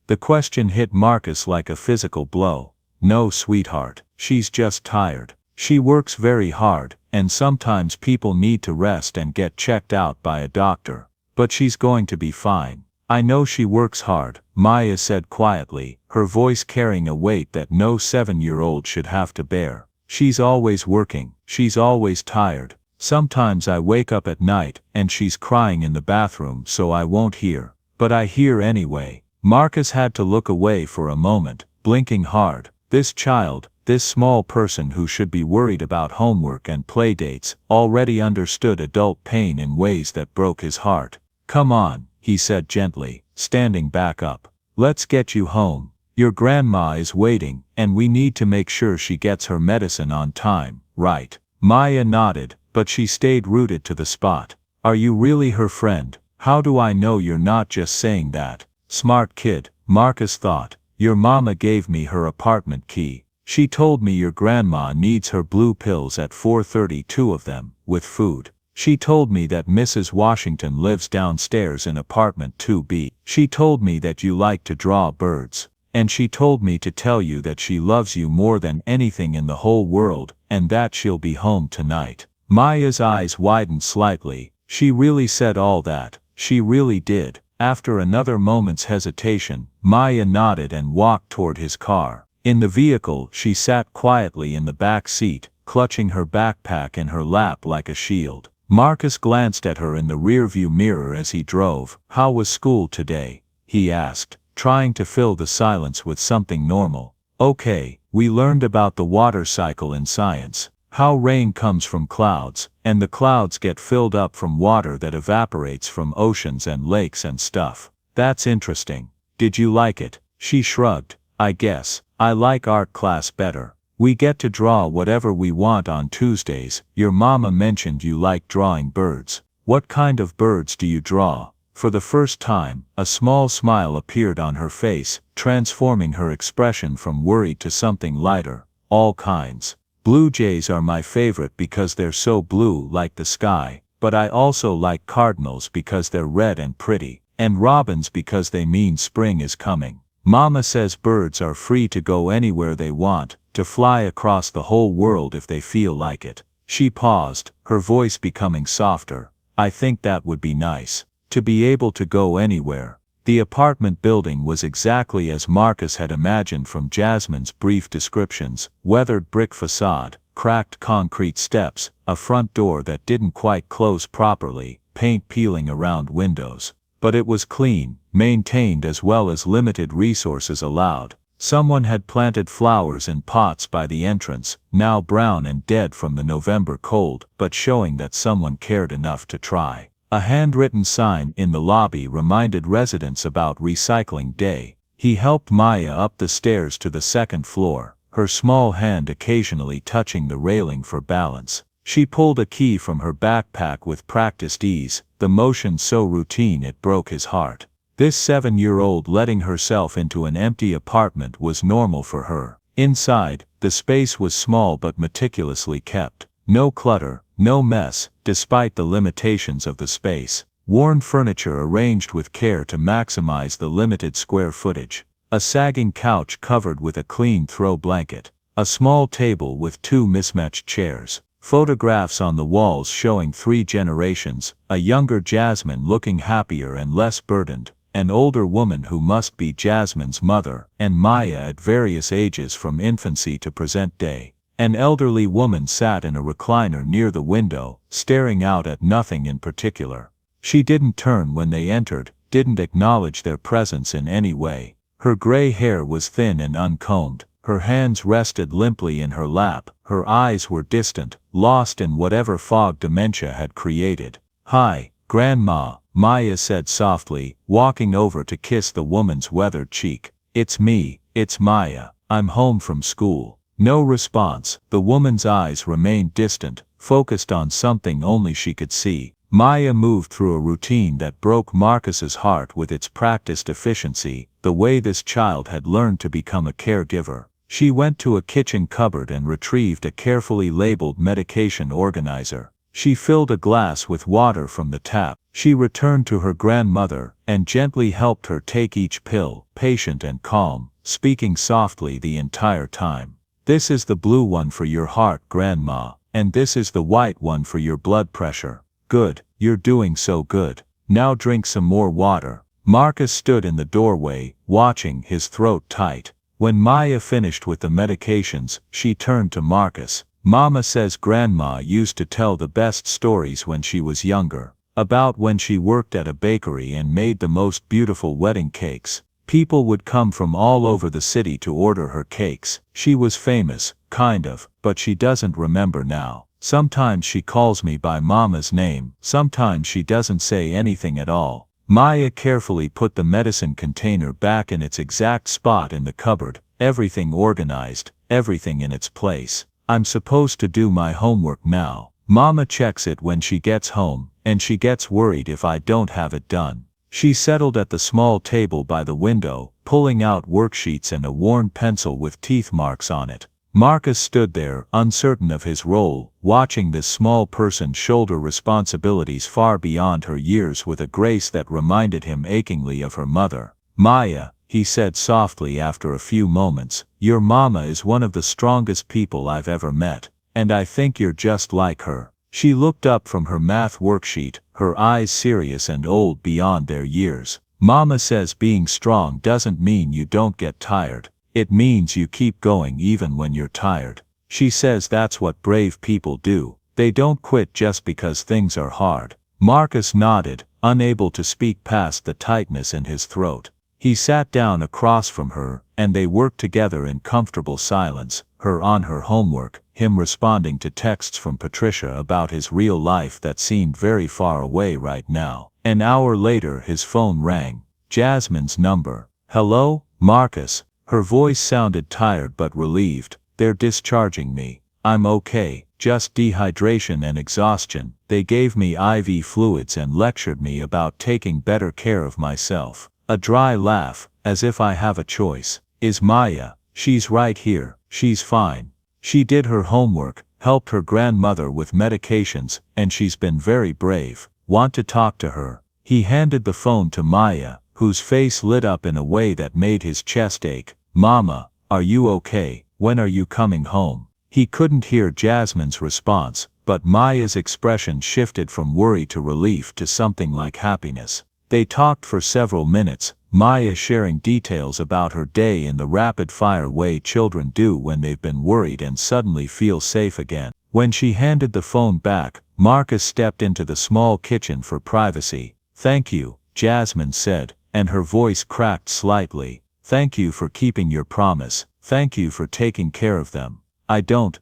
The question hit Marcus like a physical blow. "No, sweetheart, she's just tired. She works very hard, and sometimes people need to rest and get checked out by a doctor. But she's going to be fine. I know she works hard," Maya said quietly, her voice carrying a weight that no 7-year-old should have to bear. "She's always working, she's always tired. Sometimes I wake up at night, and she's crying in the bathroom so I won't hear. But I hear anyway." Marcus had to look away for a moment, blinking hard. This child, this small person who should be worried about homework and playdates, already understood adult pain in ways that broke his heart. "Come on," he said gently, standing back up. "Let's get you home. Your grandma is waiting, and we need to make sure she gets her medicine on time, right?" Maya nodded, but she stayed rooted to the spot. "Are you really her friend? How do I know you're not just saying that?" Smart kid, Marcus thought. "Your mama gave me her apartment key. She told me your grandma needs her blue pills at 4:30, 2 of them, with food. She told me that Mrs. Washington lives downstairs in apartment 2B. She told me that you like to draw birds. And she told me to tell you that she loves you more than anything in the whole world, and that she'll be home tonight." Maya's eyes widened slightly. She really said all that. She really did. After another moment's hesitation, Maya nodded and walked toward his car. In the vehicle, she sat quietly in the back seat, clutching her backpack in her lap like a shield. Marcus glanced at her in the rearview mirror as he drove. "How was school today?" he asked, trying to fill the silence with something normal. Okay, we learned about the water cycle in science. How rain comes from clouds, and the clouds get filled up from water that evaporates from oceans and lakes and stuff. That's interesting. Did you like it? She shrugged. I guess. I like art class better. We get to draw whatever we want on Tuesdays. Your mama mentioned you like drawing birds. What kind of birds do you draw? For the first time, a small smile appeared on her face, transforming her expression from worry to something lighter. All kinds. Blue jays are my favorite because they're so blue like the sky, but I also like cardinals because they're red and pretty, and robins because they mean spring is coming. Mama says birds are free to go anywhere they want, to fly across the whole world if they feel like it. She paused, her voice becoming softer. I think that would be nice. To be able to go anywhere. The apartment building was exactly as Marcus had imagined from Jasmine's brief descriptions: weathered brick facade, cracked concrete steps, a front door that didn't quite close properly, paint peeling around windows. But it was clean, maintained as well as limited resources allowed. Someone had planted flowers in pots by the entrance, now brown and dead from the November cold, but showing that someone cared enough to try. A handwritten sign in the lobby reminded residents about recycling day. He helped Maya up the stairs to the second floor, her small hand occasionally touching the railing for balance. She pulled a key from her backpack with practiced ease, the motion so routine it broke his heart. This 7-year-old letting herself into an empty apartment was normal for her. Inside, the space was small but meticulously kept. No clutter, no mess, despite the limitations of the space. Worn furniture arranged with care to maximize the limited square footage. A sagging couch covered with a clean throw blanket. A small table with 2 mismatched chairs. Photographs on the walls showing 3 generations, a younger Jasmine looking happier and less burdened, an older woman who must be Jasmine's mother, and Maya at various ages from infancy to present day. An elderly woman sat in a recliner near the window, staring out at nothing in particular. She didn't turn when they entered, didn't acknowledge their presence in any way. Her gray hair was thin and uncombed. Her hands rested limply in her lap, her eyes were distant, lost in whatever fog dementia had created. "Hi, Grandma," Maya said softly, walking over to kiss the woman's weathered cheek. "It's me, it's Maya. I'm home from school." No response. The woman's eyes remained distant, focused on something only she could see. Maya moved through a routine that broke Marcus's heart with its practiced efficiency, the way this child had learned to become a caregiver. She went to a kitchen cupboard and retrieved a carefully labeled medication organizer. She filled a glass with water from the tap. She returned to her grandmother and gently helped her take each pill, patient and calm, speaking softly the entire time. "This is the blue one for your heart, Grandma, and this is the white one for your blood pressure. Good, you're doing so good. Now drink some more water." Marcus stood in the doorway, watching, his throat tight. When Maya finished with the medications, she turned to Marcus. "Mama says Grandma used to tell the best stories when she was younger. About when she worked at a bakery and made the most beautiful wedding cakes. People would come from all over the city to order her cakes. She was famous, kind of, but she doesn't remember now. Sometimes she calls me by Mama's name, sometimes she doesn't say anything at all." Maya carefully put the medicine container back in its exact spot in the cupboard, everything organized, everything in its place. "I'm supposed to do my homework now. Mama checks it when she gets home, and she gets worried if I don't have it done." She settled at the small table by the window, pulling out worksheets and a worn pencil with teeth marks on it. Marcus stood there, uncertain of his role, watching this small person shoulder responsibilities far beyond her years with a grace that reminded him achingly of her mother. "Maya," he said softly after a few moments, "your mama is one of the strongest people I've ever met, and I think you're just like her." She looked up from her math worksheet, her eyes serious and old beyond their years. "Mama says being strong doesn't mean you don't get tired. It means you keep going even when you're tired. She says that's what brave people do. They don't quit just because things are hard." Marcus nodded, unable to speak past the tightness in his throat. He sat down across from her, and they worked together in comfortable silence, her on her homework, him responding to texts from Patricia about his real life that seemed very far away right now. An hour later his phone rang. Jasmine's number. "Hello, Marcus." Her voice sounded tired but relieved. "They're discharging me. I'm okay, just dehydration and exhaustion. They gave me IV fluids and lectured me about taking better care of myself." A dry laugh, "as if I have a choice. Is Maya?" "She's right here, she's fine. She did her homework, helped her grandmother with medications, and she's been very brave. Want to talk to her?" He handed the phone to Maya, whose face lit up in a way that made his chest ache. "Mama, are you okay? When are you coming home?" He couldn't hear Jasmine's response, but Maya's expression shifted from worry to relief to something like happiness. They talked for several minutes, Maya sharing details about her day in the rapid-fire way children do when they've been worried and suddenly feel safe again. When she handed the phone back, Marcus stepped into the small kitchen for privacy. "Thank you," Jasmine said, and her voice cracked slightly. "Thank you for keeping your promise. Thank you for taking care of them.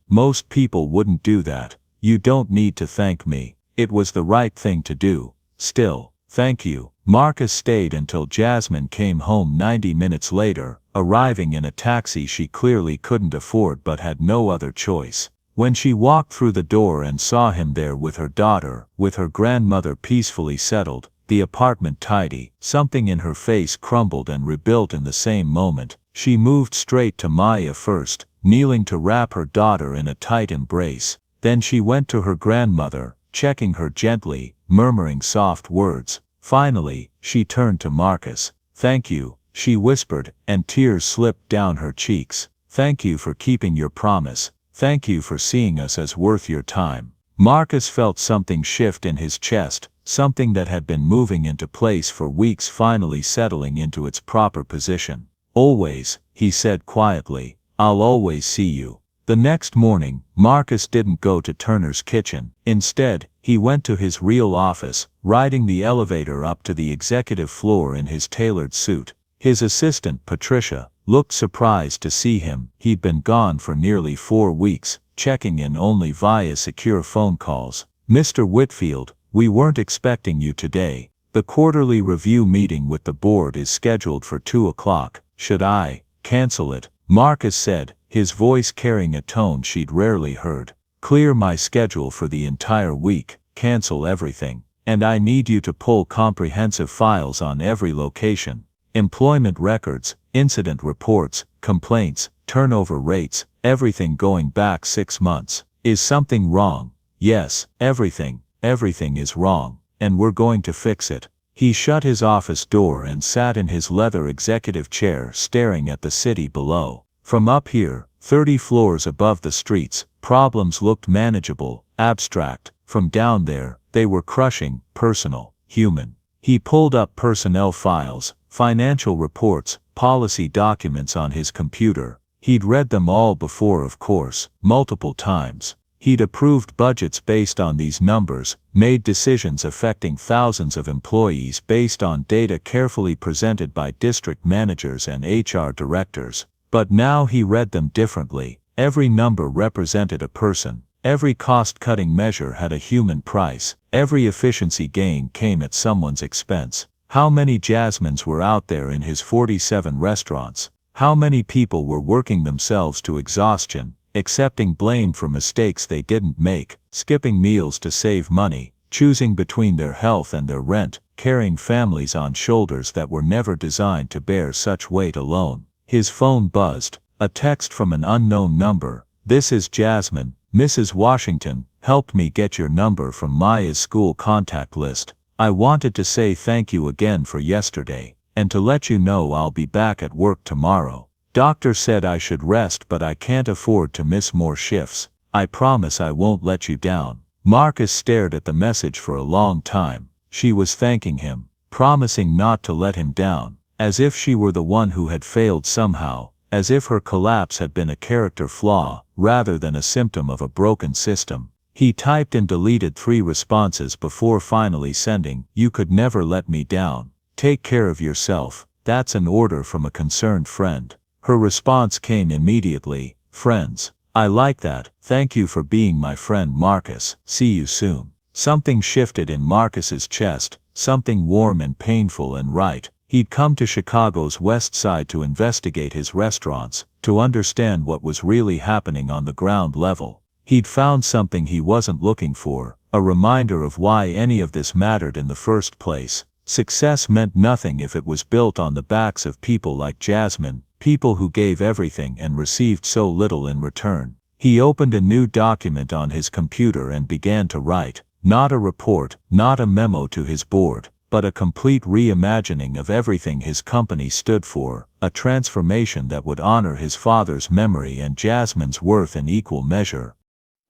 Most people wouldn't do that. You don't need to thank me. It was the right thing to do. Still, thank you." Marcus stayed until Jasmine came home 90 minutes later, arriving in a taxi she clearly couldn't afford but had no other choice. When she walked through the door and saw him there with her daughter, with her grandmother peacefully settled, the apartment tidy, something in her face crumbled and rebuilt in the same moment. She moved straight to Maya first, kneeling to wrap her daughter in a tight embrace. Then she went to her grandmother, checking her gently, murmuring soft words. Finally, she turned to Marcus. "Thank you," she whispered, and tears slipped down her cheeks. "Thank you for keeping your promise. Thank you for seeing us as worth your time." Marcus felt something shift in his chest, something that had been moving into place for weeks finally settling into its proper position. "Always," he said quietly. "I'll always see you." The next morning, Marcus didn't go to Turner's kitchen. Instead, he went to his real office, riding the elevator up to the executive floor in his tailored suit. His assistant, Patricia, looked surprised to see him. He'd been gone for nearly 4 weeks, checking in only via secure phone calls. "Mr. Whitfield, we weren't expecting you today. The quarterly review meeting with the board is scheduled for 2 o'clock. Should I cancel it?" Marcus said, his voice carrying a tone she'd rarely heard. "Clear my schedule for the entire week, cancel everything. And I need you to pull comprehensive files on every location. Employment records, incident reports, complaints, turnover rates, everything going back 6 months. Is something wrong?" "Yes, everything is wrong, and we're going to fix it." He shut his office door and sat in his leather executive chair staring at the city below. From up here, 30 floors above the streets, problems looked manageable, abstract. From down there, they were crushing, personal, human. He pulled up personnel files, financial reports, policy documents on his computer. He'd read them all before, of course, multiple times. He'd approved budgets based on these numbers, made decisions affecting thousands of employees based on data carefully presented by district managers and HR directors. But now he read them differently. Every number represented a person. Every cost-cutting measure had a human price. Every efficiency gain came at someone's expense. How many Jasmines were out there in his 47 restaurants? How many people were working themselves to exhaustion, accepting blame for mistakes they didn't make, skipping meals to save money, choosing between their health and their rent, carrying families on shoulders that were never designed to bear such weight alone? His phone buzzed. A text from an unknown number. "This is Jasmine. Mrs. Washington, helped me get your number from Maya's school contact list. I wanted to say thank you again for yesterday, and to let you know I'll be back at work tomorrow. Doctor said I should rest, but I can't afford to miss more shifts. I promise I won't let you down." Marcus stared at the message for a long time. She was thanking him, promising not to let him down, as if she were the one who had failed somehow, as if her collapse had been a character flaw, rather than a symptom of a broken system. He typed and deleted 3 responses before finally sending, "You could never let me down. Take care of yourself. That's an order from a concerned friend. Her response came immediately, "Friends. I like that, thank you for being my friend Marcus, see you soon." Something shifted in Marcus's chest, something warm and painful and right. He'd come to Chicago's West Side to investigate his restaurants, to understand what was really happening on the ground level. He'd found something he wasn't looking for, a reminder of why any of this mattered in the first place. Success meant nothing if it was built on the backs of people like Jasmine, people who gave everything and received so little in return. He opened a new document on his computer and began to write, not a report, not a memo to his board, but a complete reimagining of everything his company stood for, a transformation that would honor his father's memory and Jasmine's worth in equal measure.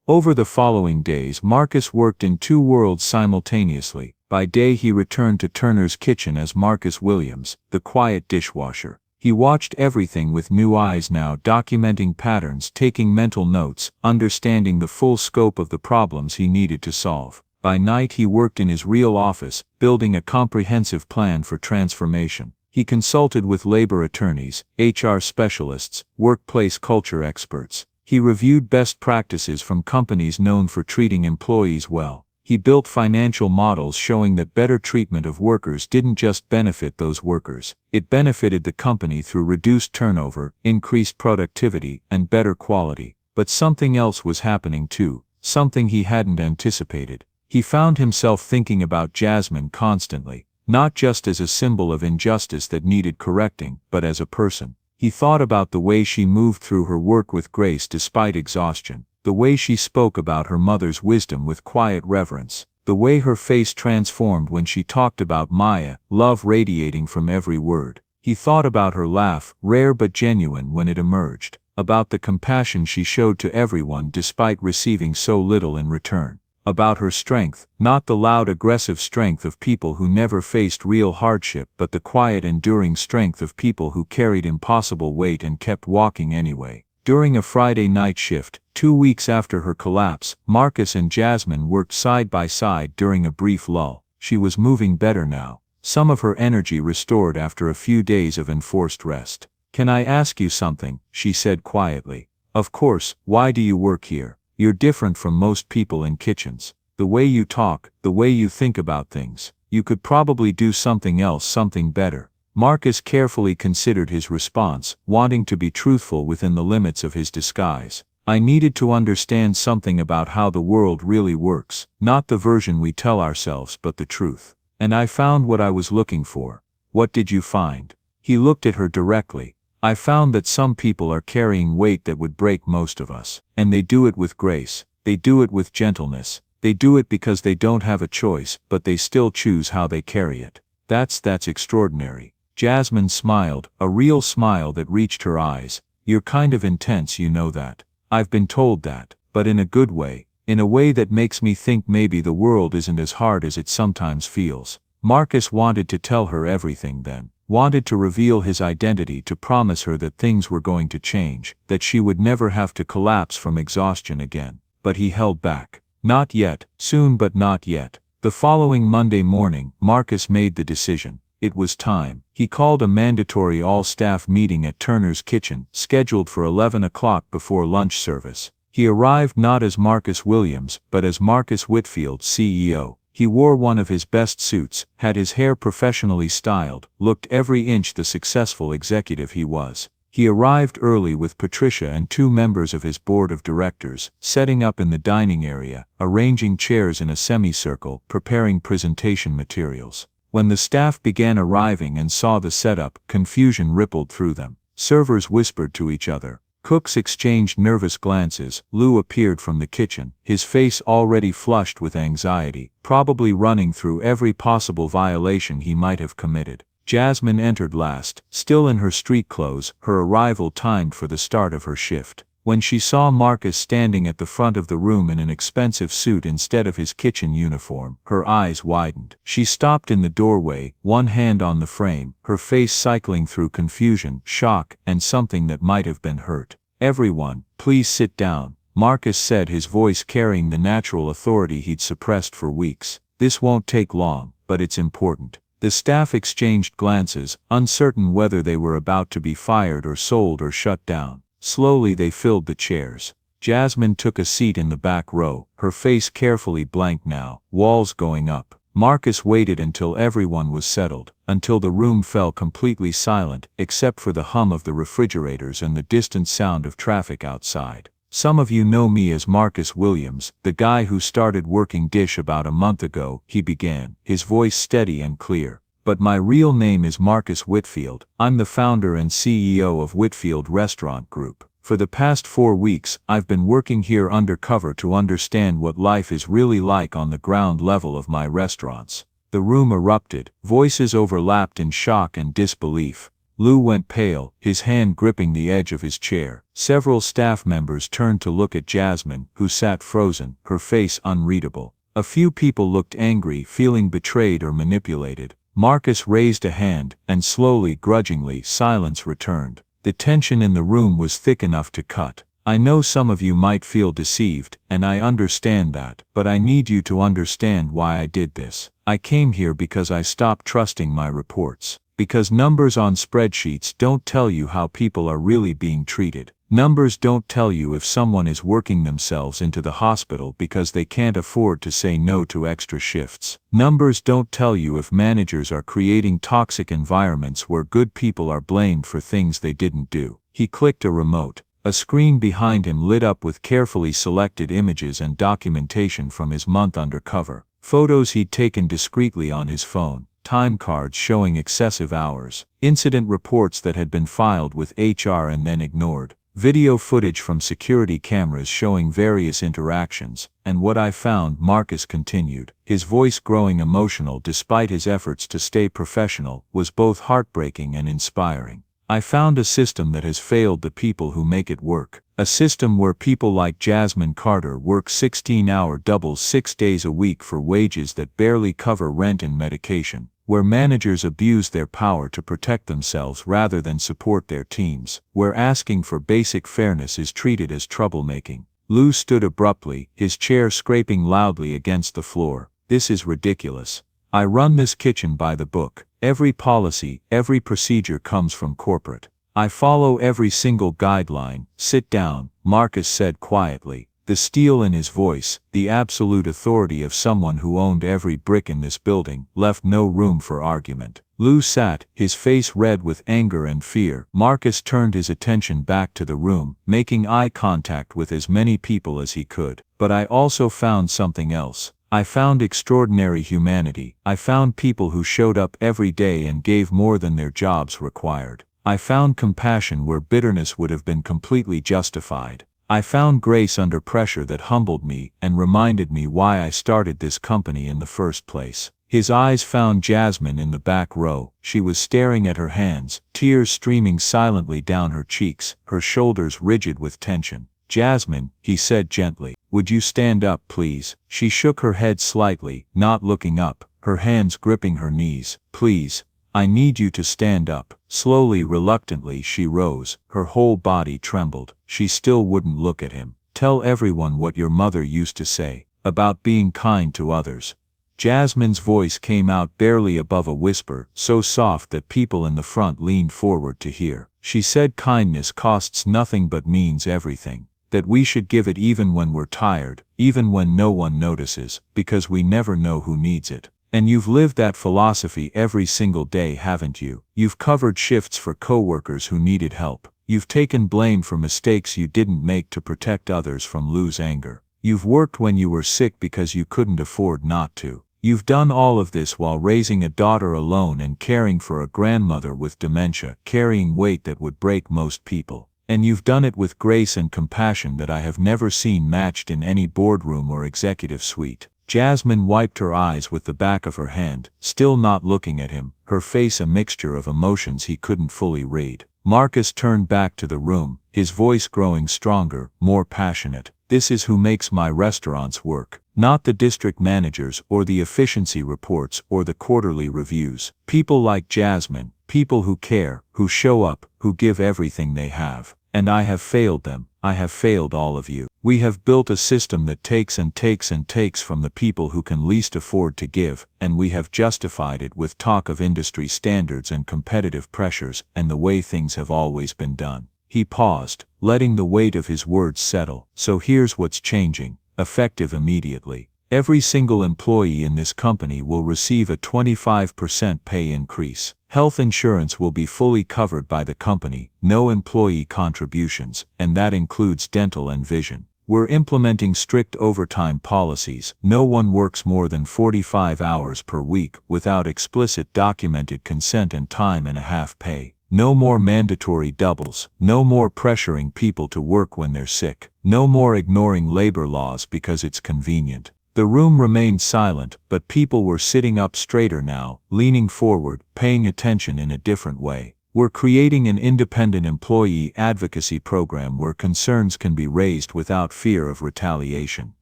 Over the following days, Marcus worked in two worlds simultaneously. By day he returned to Turner's Kitchen as Marcus Williams, the quiet dishwasher. He watched everything with new eyes now, documenting patterns, taking mental notes, understanding the full scope of the problems he needed to solve. By night he worked in his real office, building a comprehensive plan for transformation. He consulted with labor attorneys, HR specialists, workplace culture experts. He reviewed best practices from companies known for treating employees well. He built financial models showing that better treatment of workers didn't just benefit those workers, it benefited the company through reduced turnover, increased productivity, and better quality. But something else was happening too, something he hadn't anticipated. He found himself thinking about Jasmine constantly, not just as a symbol of injustice that needed correcting, but as a person. He thought about the way she moved through her work with grace despite exhaustion, the way she spoke about her mother's wisdom with quiet reverence, the way her face transformed when she talked about Maya, love radiating from every word. He thought about her laugh, rare but genuine when it emerged, about the compassion she showed to everyone despite receiving so little in return, about her strength, not the loud aggressive strength of people who never faced real hardship but the quiet enduring strength of people who carried impossible weight and kept walking anyway. During a Friday night shift, 2 weeks after her collapse, Marcus and Jasmine worked side by side during a brief lull. She was moving better now, some of her energy restored after a few days of enforced rest. "Can I ask you something?" she said quietly. "Of course, why do you work here? You're different from most people in kitchens. The way you talk, the way you think about things. You could probably do something else, something better." Marcus carefully considered his response, wanting to be truthful within the limits of his disguise. "I needed to understand something about how the world really works, not the version we tell ourselves but the truth. And I found what I was looking for." "What did you find?" He looked at her directly. "I found that some people are carrying weight that would break most of us. And they do it with grace. They do it with gentleness. They do it because they don't have a choice, but they still choose how they carry it. That's extraordinary." Jasmine smiled, a real smile that reached her eyes. "You're kind of intense, you know that. I've been told that, but in a good way, in a way that makes me think maybe the world isn't as hard as it sometimes feels." Marcus wanted to tell her everything then, wanted to reveal his identity, to promise her that things were going to change, that she would never have to collapse from exhaustion again. But he held back. Not yet, soon but not yet. The following Monday morning, Marcus made the decision. It was time. He called a mandatory all-staff meeting at Turner's Kitchen, scheduled for 11 o'clock before lunch service. He arrived not as Marcus Williams, but as Marcus Whitfield, CEO. He wore one of his best suits, had his hair professionally styled, looked every inch the successful executive he was. He arrived early with Patricia and 2 members of his board of directors, setting up in the dining area, arranging chairs in a semicircle, preparing presentation materials. When the staff began arriving and saw the setup, confusion rippled through them. Servers whispered to each other. Cooks exchanged nervous glances. Lou appeared from the kitchen, his face already flushed with anxiety, probably running through every possible violation he might have committed. Jasmine entered last, still in her street clothes, her arrival timed for the start of her shift. When she saw Marcus standing at the front of the room in an expensive suit instead of his kitchen uniform, her eyes widened. She stopped in the doorway, one hand on the frame, her face cycling through confusion, shock, and something that might have been hurt. "Everyone, please sit down," Marcus said, his voice carrying the natural authority he'd suppressed for weeks. "This won't take long, but it's important." The staff exchanged glances, uncertain whether they were about to be fired or sold or shut down. Slowly they filled the chairs. Jasmine took a seat in the back row, her face carefully blank now, walls going up. Marcus waited until everyone was settled, until the room fell completely silent, except for the hum of the refrigerators and the distant sound of traffic outside. Some of you know me as Marcus Williams, the guy who started working Dish about a month ago, he began, his voice steady and clear. But my real name is Marcus Whitfield. I'm the founder and CEO of Whitfield Restaurant Group. For the past 4 weeks, I've been working here undercover to understand what life is really like on the ground level of my restaurants. The room erupted, voices overlapped in shock and disbelief. Lou went pale, his hand gripping the edge of his chair. Several staff members turned to look at Jasmine, who sat frozen, her face unreadable. A few people looked angry, feeling betrayed or manipulated. Marcus raised a hand, and slowly, grudgingly, silence returned. The tension in the room was thick enough to cut. I know some of you might feel deceived, and I understand that, but I need you to understand why I did this. I came here because I stopped trusting my reports. Because numbers on spreadsheets don't tell you how people are really being treated. Numbers don't tell you if someone is working themselves into the hospital because they can't afford to say no to extra shifts. Numbers don't tell you if managers are creating toxic environments where good people are blamed for things they didn't do. He clicked a remote. A screen behind him lit up with carefully selected images and documentation from his month undercover. Photos he'd taken discreetly on his phone. Time cards showing excessive hours. Incident reports that had been filed with HR and then ignored. Video footage from security cameras showing various interactions. And what I found, Marcus continued, his voice growing emotional despite his efforts to stay professional, was both heartbreaking and inspiring. I found a system that has failed the people who make it work. A system where people like Jasmine Carter work 16-hour doubles 6 days a week for wages that barely cover rent and medication. Where managers abuse their power to protect themselves rather than support their teams. Where asking for basic fairness is treated as troublemaking. Lou stood abruptly, his chair scraping loudly against the floor. This is ridiculous. I run this kitchen by the book. Every policy, every procedure comes from corporate. I follow every single guideline. Sit down, Marcus said quietly. The steel in his voice, the absolute authority of someone who owned every brick in this building, left no room for argument. Lou sat, his face red with anger and fear. Marcus turned his attention back to the room, making eye contact with as many people as he could. But I also found something else. I found extraordinary humanity. I found people who showed up every day and gave more than their jobs required. I found compassion where bitterness would have been completely justified. I found grace under pressure that humbled me and reminded me why I started this company in the first place. His eyes found Jasmine in the back row. She was staring at her hands, tears streaming silently down her cheeks, her shoulders rigid with tension. Jasmine, he said gently, would you stand up please? She shook her head slightly, not looking up, her hands gripping her knees. Please, I need you to stand up. Slowly, reluctantly, she rose. Her whole body trembled. She still wouldn't look at him. Tell everyone what your mother used to say, about being kind to others. Jasmine's voice came out barely above a whisper, so soft that people in the front leaned forward to hear. She said kindness costs nothing but means everything. That we should give it even when we're tired, even when no one notices, because we never know who needs it. And you've lived that philosophy every single day, haven't you? You've covered shifts for coworkers who needed help. You've taken blame for mistakes you didn't make to protect others from Lou's anger. You've worked when you were sick because you couldn't afford not to. You've done all of this while raising a daughter alone and caring for a grandmother with dementia, carrying weight that would break most people. And you've done it with grace and compassion that I have never seen matched in any boardroom or executive suite. Jasmine wiped her eyes with the back of her hand, still not looking at him, her face a mixture of emotions he couldn't fully read. Marcus turned back to the room, his voice growing stronger, more passionate. This is who makes my restaurants work. Not the district managers or the efficiency reports or the quarterly reviews. People like Jasmine, people who care, who show up, who give everything they have. And I have failed them. I have failed all of you. We have built a system that takes and takes and takes from the people who can least afford to give, and we have justified it with talk of industry standards and competitive pressures and the way things have always been done. He paused, letting the weight of his words settle. So here's what's changing, effective immediately. Every single employee in this company will receive a 25% pay increase. Health insurance will be fully covered by the company, no employee contributions, and that includes dental and vision. We're implementing strict overtime policies. No one works more than 45 hours per week without explicit documented consent and time and a half pay. No more mandatory doubles. No more pressuring people to work when they're sick. No more ignoring labor laws because it's convenient. The room remained silent, but people were sitting up straighter now, leaning forward, paying attention in a different way. We're creating an independent employee advocacy program where concerns can be raised without fear of retaliation.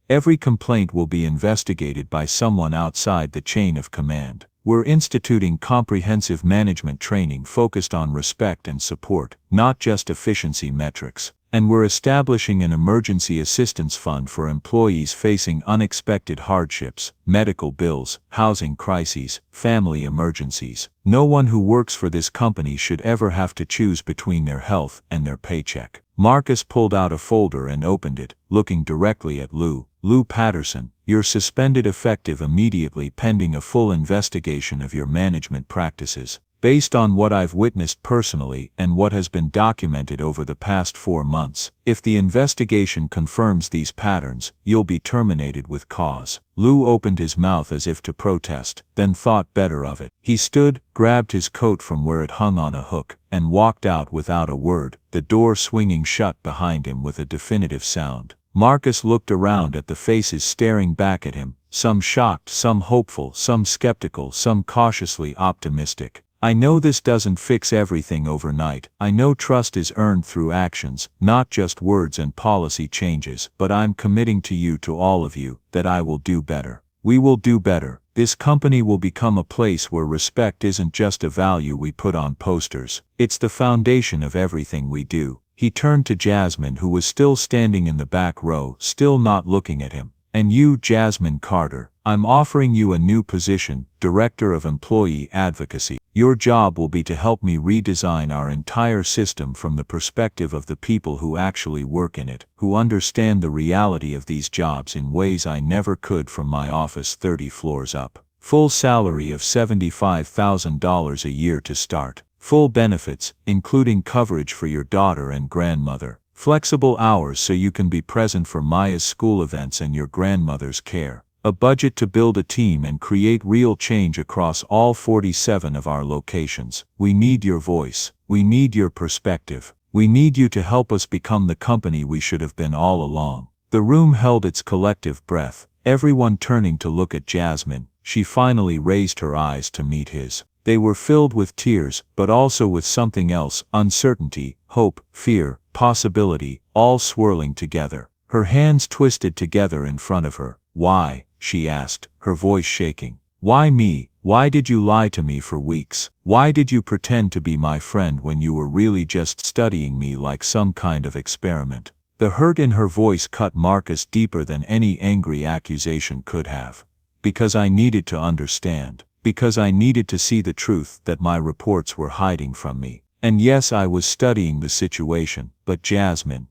Every complaint will be investigated by someone outside the chain of command. We're instituting comprehensive management training focused on respect and support, not just efficiency metrics. And we're establishing an emergency assistance fund for employees facing unexpected hardships, medical bills, housing crises, family emergencies. No one who works for this company should ever have to choose between their health and their paycheck. Marcus pulled out a folder and opened it, looking directly at Lou. Lou Patterson, you're suspended effective immediately pending a full investigation of your management practices. Based on what I've witnessed personally and what has been documented over the past 4 months, if the investigation confirms these patterns, you'll be terminated with cause. Lou opened his mouth as if to protest, then thought better of it. He stood, grabbed his coat from where it hung on a hook, and walked out without a word, the door swinging shut behind him with a definitive sound. Marcus looked around at the faces staring back at him, some shocked, some hopeful, some skeptical, some cautiously optimistic. I know this doesn't fix everything overnight. I know trust is earned through actions, not just words and policy changes, but I'm committing to you, to all of you, that I will do better. We will do better. This company will become a place where respect isn't just a value we put on posters. It's the foundation of everything we do. He turned to Jasmine, who was still standing in the back row, still not looking at him. And you, Jasmine Carter, I'm offering you a new position, Director of Employee Advocacy. Your job will be to help me redesign our entire system from the perspective of the people who actually work in it, who understand the reality of these jobs in ways I never could from my office 30 floors up. Full salary of $75,000 a year to start. Full benefits, including coverage for your daughter and grandmother. Flexible hours so you can be present for Maya's school events and your grandmother's care. A budget to build a team and create real change across all 47 of our locations. We need your voice. We need your perspective. We need you to help us become the company we should have been all along. The room held its collective breath, everyone turning to look at Jasmine. She finally raised her eyes to meet his. They were filled with tears, but also with something else, uncertainty, hope, fear, possibility, all swirling together. Her hands twisted together in front of her. Why? She asked, her voice shaking. Why me? Why did you lie to me for weeks? Why did you pretend to be my friend when you were really just studying me like some kind of experiment? The hurt in her voice cut Marcus deeper than any angry accusation could have. Because I needed to understand. Because I needed to see the truth that my reports were hiding from me. And yes, I was studying the situation, but Jasmine.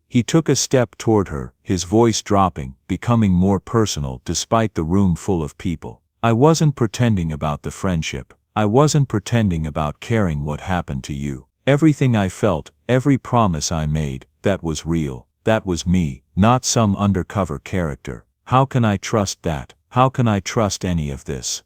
He took a step toward her, his voice dropping, becoming more personal despite the room full of people. I wasn't pretending about the friendship. I wasn't pretending about caring what happened to you. Everything I felt, every promise I made, that was real. That was me, not some undercover character. How can I trust that? How can I trust any of this?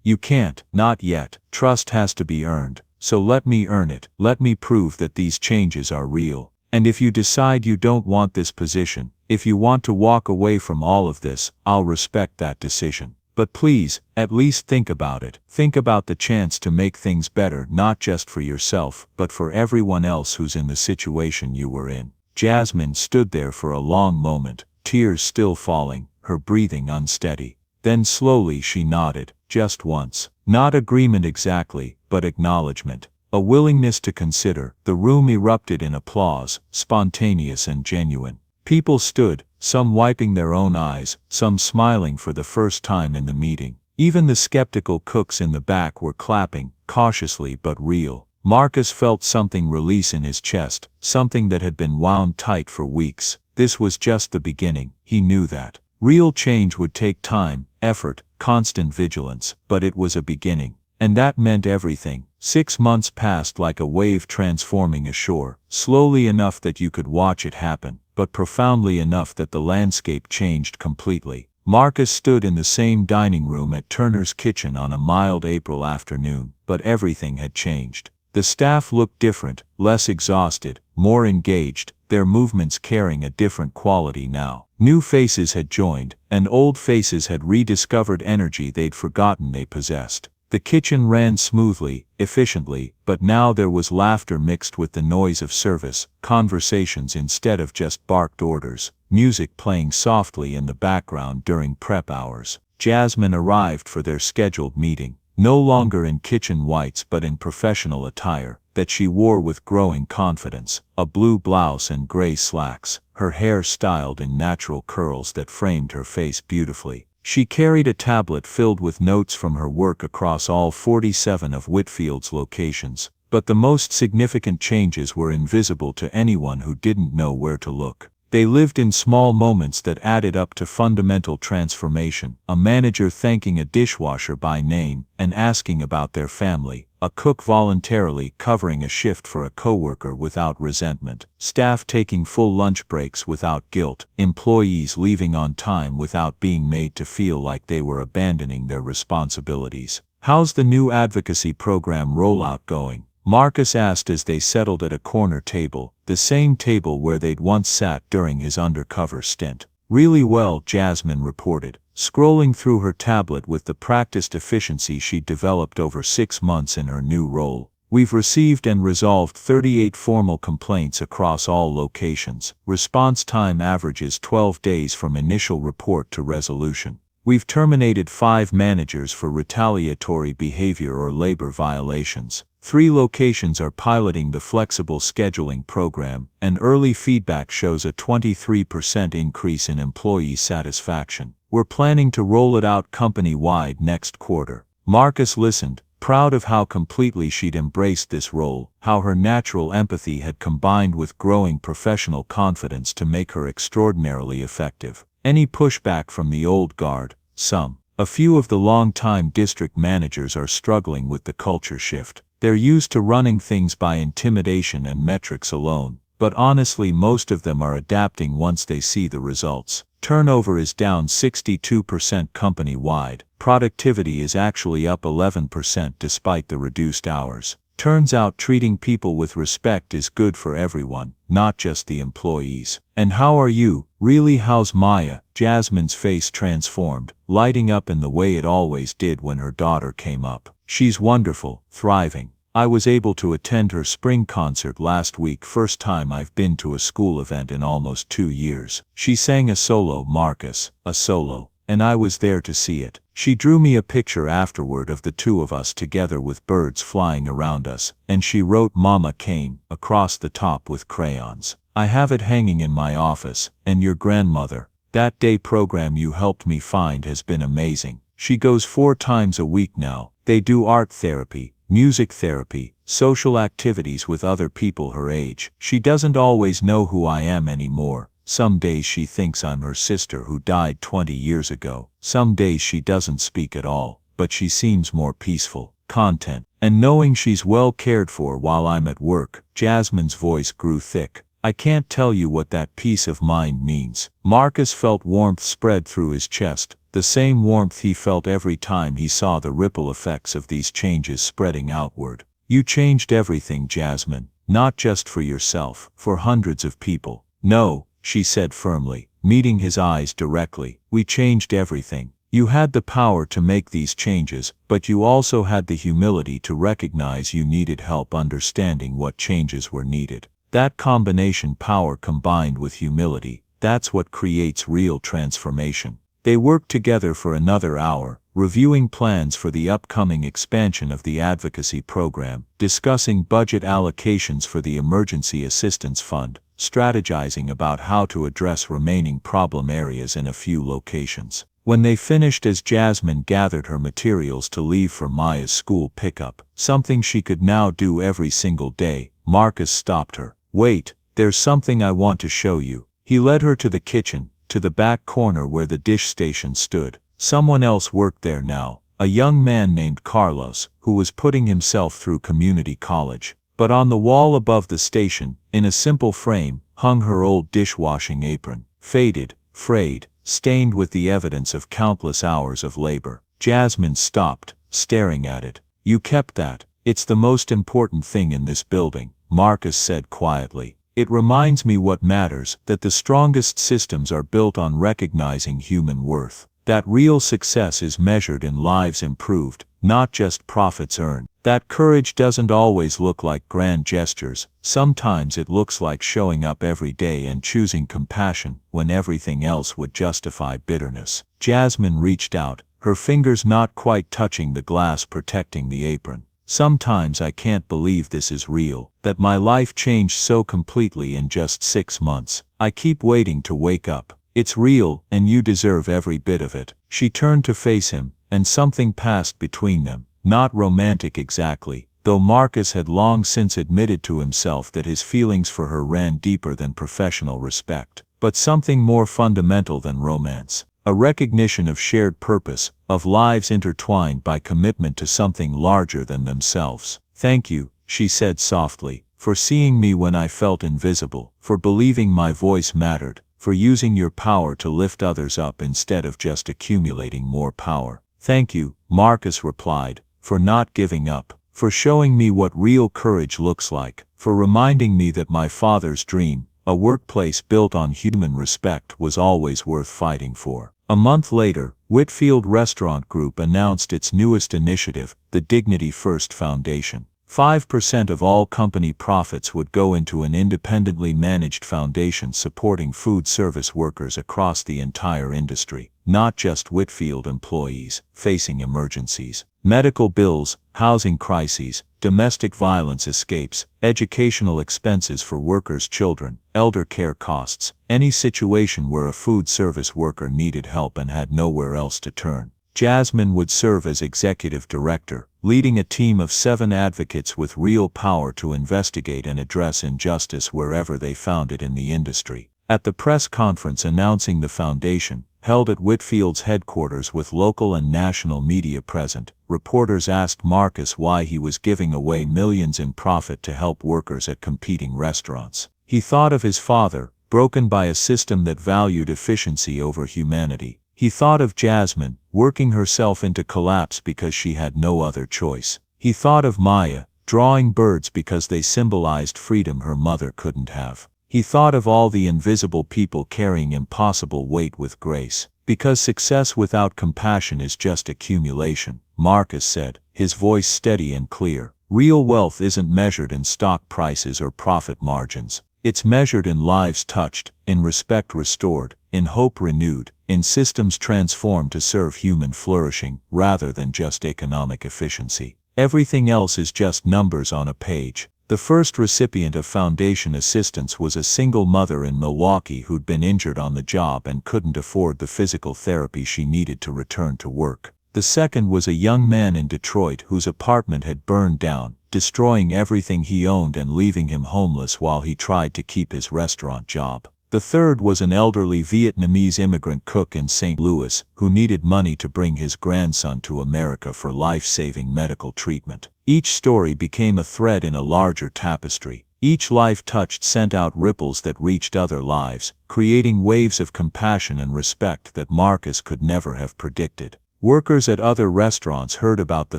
You can't, not yet. Trust has to be earned. So let me earn it. Let me prove that these changes are real. And if you decide you don't want this position, if you want to walk away from all of this, I'll respect that decision. But please, at least think about it. Think about the chance to make things better, not just for yourself, but for everyone else who's in the situation you were in. Jasmine stood there for a long moment, tears still falling, her breathing unsteady. Then slowly she nodded, just once. Not agreement exactly, but acknowledgement. a willingness to consider. The room erupted in applause, spontaneous and genuine. People stood, some wiping their own eyes, some smiling for the first time in the meeting. Even the skeptical cooks in the back were clapping, cautiously but real. Marcus felt something release in his chest, something that had been wound tight for weeks. This was just the beginning, he knew that. Real change would take time, effort, constant vigilance, but it was a beginning. And that meant everything. 6 months passed like a wave transforming ashore, slowly enough that you could watch it happen, but profoundly enough that the landscape changed completely. Marcus stood in the same dining room at Turner's Kitchen on a mild April afternoon, but everything had changed. The staff looked different, less exhausted, more engaged, their movements carrying a different quality now. New faces had joined, and old faces had rediscovered energy they'd forgotten they possessed. The kitchen ran smoothly, efficiently, but now there was laughter mixed with the noise of service, conversations instead of just barked orders, music playing softly in the background during prep hours. Jasmine arrived for their scheduled meeting, no longer in kitchen whites but in professional attire, that she wore with growing confidence, a blue blouse and gray slacks, her hair styled in natural curls that framed her face beautifully. She carried a tablet filled with notes from her work across all 47 of Whitfield's locations, but the most significant changes were invisible to anyone who didn't know where to look. They lived in small moments that added up to fundamental transformation, a manager thanking a dishwasher by name and asking about their family, a cook voluntarily covering a shift for a coworker without resentment, staff taking full lunch breaks without guilt, employees leaving on time without being made to feel like they were abandoning their responsibilities. "How's the new advocacy program rollout going?" Marcus asked as they settled at a corner table, the same table where they'd once sat during his undercover stint. "Really well," Jasmine reported, scrolling through her tablet with the practiced efficiency she'd developed over 6 months in her new role. "We've received and resolved 38 formal complaints across all locations. Response time averages 12 days from initial report to resolution. We've terminated 5 managers for retaliatory behavior or labor violations. 3 locations are piloting the flexible scheduling program, and early feedback shows a 23% increase in employee satisfaction. We're planning to roll it out company-wide next quarter." Marcus listened, proud of how completely she'd embraced this role, how her natural empathy had combined with growing professional confidence to make her extraordinarily effective. Any pushback from the old guard? Some. A few of the long-time district managers are struggling with the culture shift. They're used to running things by intimidation and metrics alone, but honestly most of them are adapting once they see the results. Turnover is down 62% company-wide. Productivity is actually up 11% despite the reduced hours. Turns out treating people with respect is good for everyone, not just the employees. "And how are you? Really, how's Maya?" Jasmine's face transformed, lighting up in the way it always did when her daughter came up. "She's wonderful, thriving. I was able to attend her spring concert last week, first time I've been to a school event in almost 2 years. She sang a solo, Marcus, a solo, and I was there to see it. She drew me a picture afterward of the 2 of us together with birds flying around us, and she wrote 'Mama came' across the top with crayons. I have it hanging in my office. And your grandmother, that day program you helped me find has been amazing. She goes 4 times a week now. They do art therapy, music therapy, social activities with other people her age. She doesn't always know who I am anymore. Some days she thinks I'm her sister who died 20 years ago. Some days she doesn't speak at all, but she seems more peaceful, content, and knowing she's well cared for while I'm at work." Jasmine's voice grew thick. "I can't tell you what that peace of mind means." Marcus felt warmth spread through his chest, the same warmth he felt every time he saw the ripple effects of these changes spreading outward. "You changed everything, Jasmine, not just for yourself, for hundreds of people." "No," she said firmly, meeting his eyes directly. "We changed everything. You had the power to make these changes, but you also had the humility to recognize you needed help understanding what changes were needed. That combination, power combined with humility, that's what creates real transformation." They worked together for another hour, reviewing plans for the upcoming expansion of the advocacy program, discussing budget allocations for the Emergency Assistance Fund, strategizing about how to address remaining problem areas in a few locations. When they finished, as Jasmine gathered her materials to leave for Maya's school pickup, something she could now do every single day, Marcus stopped her. "Wait, there's something I want to show you." He led her to the kitchen, to the back corner where the dish station stood. Someone else worked there now, a young man named Carlos, who was putting himself through community college. But on the wall above the station, in a simple frame, hung her old dishwashing apron, faded, frayed, stained with the evidence of countless hours of labor. Jasmine stopped, staring at it. "You kept that. It's the most important thing in this building," Marcus said quietly. "It reminds me what matters, that the strongest systems are built on recognizing human worth. That real success is measured in lives improved, not just profits earned. That courage doesn't always look like grand gestures, sometimes it looks like showing up every day and choosing compassion when everything else would justify bitterness." Jasmine reached out, her fingers not quite touching the glass protecting the apron. "Sometimes I can't believe this is real, that my life changed so completely in just 6 months. I keep waiting to wake up. It's real, and you deserve every bit of it." She turned to face him, and something passed between them. Not romantic exactly, though Marcus had long since admitted to himself that his feelings for her ran deeper than professional respect, but something more fundamental than romance. A recognition of shared purpose, of lives intertwined by commitment to something larger than themselves. "Thank you," she said softly, "for seeing me when I felt invisible, for believing my voice mattered, for using your power to lift others up instead of just accumulating more power." "Thank you," Marcus replied, "for not giving up, for showing me what real courage looks like, for reminding me that my father's dream, a workplace built on human respect, was always worth fighting for." A month later, Whitfield Restaurant Group announced its newest initiative, the Dignity First Foundation. 5% of all company profits would go into an independently managed foundation supporting food service workers across the entire industry, not just Whitfield employees facing emergencies. Medical bills, housing crises, domestic violence escapes, educational expenses for workers' children, elder care costs, any situation where a food service worker needed help and had nowhere else to turn. Jasmine would serve as executive director, leading a team of 7 advocates with real power to investigate and address injustice wherever they found it in the industry. At the press conference announcing the foundation, held at Whitfield's headquarters with local and national media present, reporters asked Marcus why he was giving away millions in profit to help workers at competing restaurants. He thought of his father, broken by a system that valued efficiency over humanity. He thought of Jasmine, working herself into collapse because she had no other choice. He thought of Maya, drawing birds because they symbolized freedom her mother couldn't have. He thought of all the invisible people carrying impossible weight with grace. "Because success without compassion is just accumulation," Marcus said, his voice steady and clear. "Real wealth isn't measured in stock prices or profit margins. It's measured in lives touched, in respect restored, in hope renewed, in systems transformed to serve human flourishing, rather than just economic efficiency. Everything else is just numbers on a page." The first recipient of foundation assistance was a single mother in Milwaukee who'd been injured on the job and couldn't afford the physical therapy she needed to return to work. The second was a young man in Detroit whose apartment had burned down, destroying everything he owned and leaving him homeless while he tried to keep his restaurant job. The third was an elderly Vietnamese immigrant cook in St. Louis who needed money to bring his grandson to America for life-saving medical treatment. Each story became a thread in a larger tapestry. Each life touched sent out ripples that reached other lives, creating waves of compassion and respect that Marcus could never have predicted. Workers at other restaurants heard about the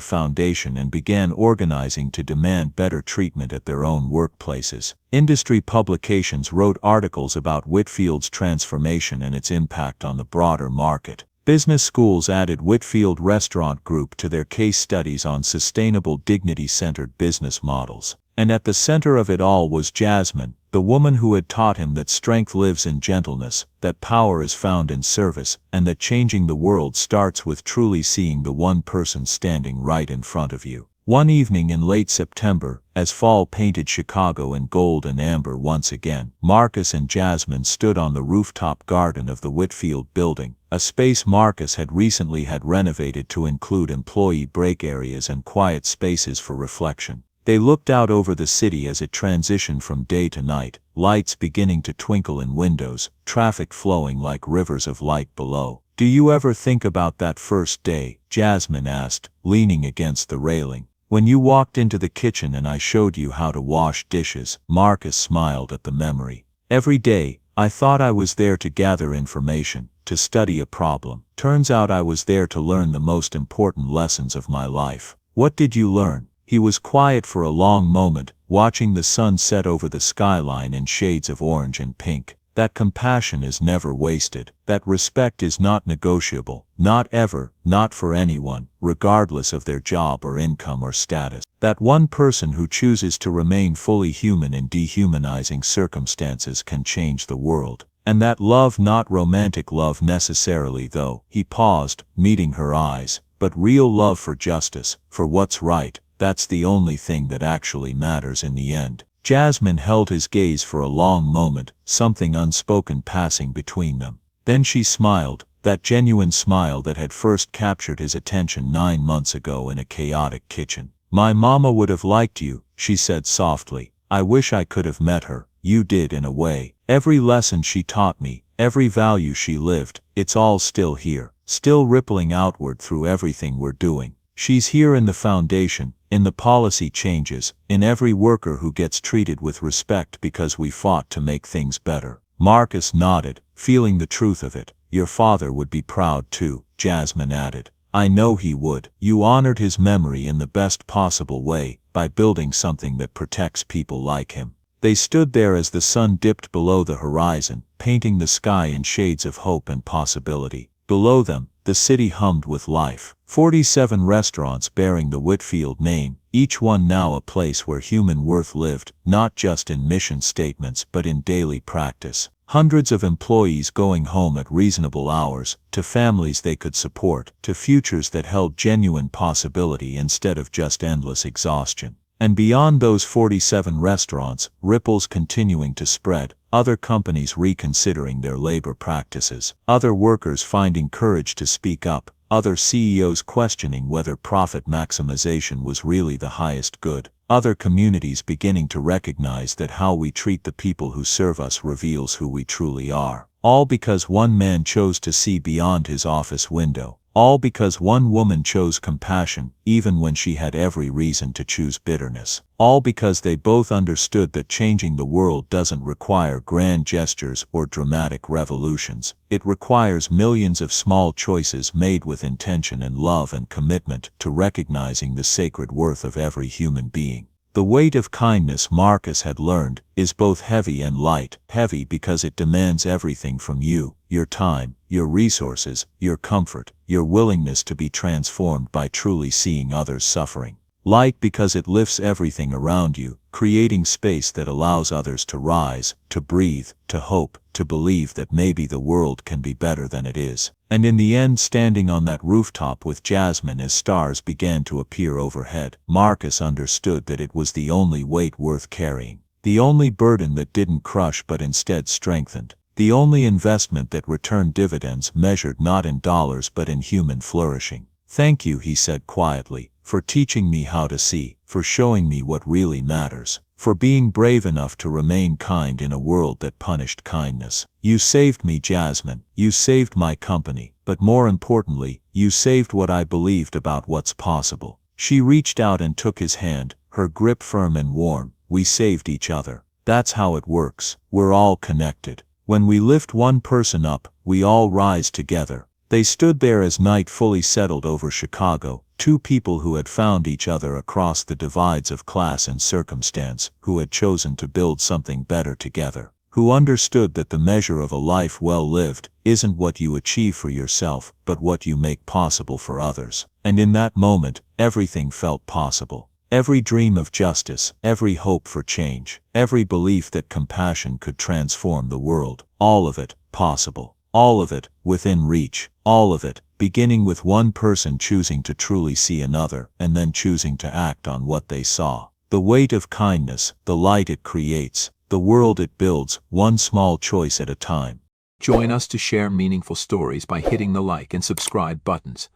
foundation and began organizing to demand better treatment at their own workplaces. Industry publications wrote articles about Whitfield's transformation and its impact on the broader market. Business schools added Whitfield Restaurant Group to their case studies on sustainable dignity-centered business models. And at the center of it all was Jasmine, the woman who had taught him that strength lives in gentleness, that power is found in service, and that changing the world starts with truly seeing the one person standing right in front of you. One evening in late September, as fall painted Chicago in gold and amber once again, Marcus and Jasmine stood on the rooftop garden of the Whitfield building, a space Marcus had recently had renovated to include employee break areas and quiet spaces for reflection. They looked out over the city as it transitioned from day to night, lights beginning to twinkle in windows, traffic flowing like rivers of light below. "Do you ever think about that first day?" Jasmine asked, leaning against the railing. "When you walked into the kitchen and I showed you how to wash dishes." Marcus smiled at the memory. "Every day, I thought I was there to gather information, to study a problem. Turns out I was there to learn the most important lessons of my life." "What did you learn?" He was quiet for a long moment, watching the sun set over the skyline in shades of orange and pink. That compassion is never wasted, that respect is not negotiable, not ever, not for anyone, regardless of their job or income or status. That one person who chooses to remain fully human in dehumanizing circumstances can change the world. And that love, not romantic love necessarily though, he paused, meeting her eyes, but real love for justice, for what's right, that's the only thing that actually matters in the end. Jasmine held his gaze for a long moment, something unspoken passing between them. Then she smiled, that genuine smile that had first captured his attention 9 months ago in a chaotic kitchen. "My mama would have liked you," she said softly. "I wish I could have met her. You did in a way. Every lesson she taught me, every value she lived, it's all still here, still rippling outward through everything we're doing. She's here in the foundation, in the policy changes, in every worker who gets treated with respect because we fought to make things better." Marcus nodded, feeling the truth of it. "Your father would be proud too," Jasmine added. "I know he would. You honored his memory in the best possible way, by building something that protects people like him." They stood there as the sun dipped below the horizon, painting the sky in shades of hope and possibility. Below them, the city hummed with life. 47 restaurants bearing the Whitfield name, each one now a place where human worth lived, not just in mission statements but in daily practice. Hundreds of employees going home at reasonable hours, to families they could support, to futures that held genuine possibility instead of just endless exhaustion. And beyond those 47 restaurants, ripples continuing to spread, other companies reconsidering their labor practices, other workers finding courage to speak up, other CEOs questioning whether profit maximization was really the highest good, other communities beginning to recognize that how we treat the people who serve us reveals who we truly are. All because one man chose to see beyond his office window. All because one woman chose compassion, even when she had every reason to choose bitterness. All because they both understood that changing the world doesn't require grand gestures or dramatic revolutions. It requires millions of small choices made with intention and love and commitment to recognizing the sacred worth of every human being. The weight of kindness, Marcus had learned, is both heavy and light. Heavy because it demands everything from you, your time, your resources, your comfort, your willingness to be transformed by truly seeing others suffering. Light because it lifts everything around you, creating space that allows others to rise, to breathe, to hope, to believe that maybe the world can be better than it is. And in the end, standing on that rooftop with Jasmine as stars began to appear overhead, Marcus understood that it was the only weight worth carrying, the only burden that didn't crush but instead strengthened, the only investment that returned dividends measured not in dollars but in human flourishing. "Thank you," he said quietly, "for teaching me how to see, for showing me what really matters, for being brave enough to remain kind in a world that punished kindness. You saved me, Jasmine. You saved my company, but more importantly, you saved what I believed about what's possible." She reached out and took his hand, her grip firm and warm. "We saved each other. That's how it works. We're all connected. When we lift one person up, we all rise together." They stood there as night fully settled over Chicago, two people who had found each other across the divides of class and circumstance, who had chosen to build something better together, who understood that the measure of a life well lived isn't what you achieve for yourself, but what you make possible for others. And in that moment, everything felt possible. Every dream of justice, every hope for change, every belief that compassion could transform the world, all of it possible, all of it within reach, all of it beginning with one person choosing to truly see another and then choosing to act on what they saw. The weight of kindness, the light it creates, the world it builds, one small choice at a time. Join us to share meaningful stories by hitting the like and subscribe buttons.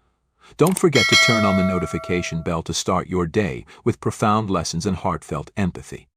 Don't forget to turn on the notification bell to start your day with profound lessons and heartfelt empathy.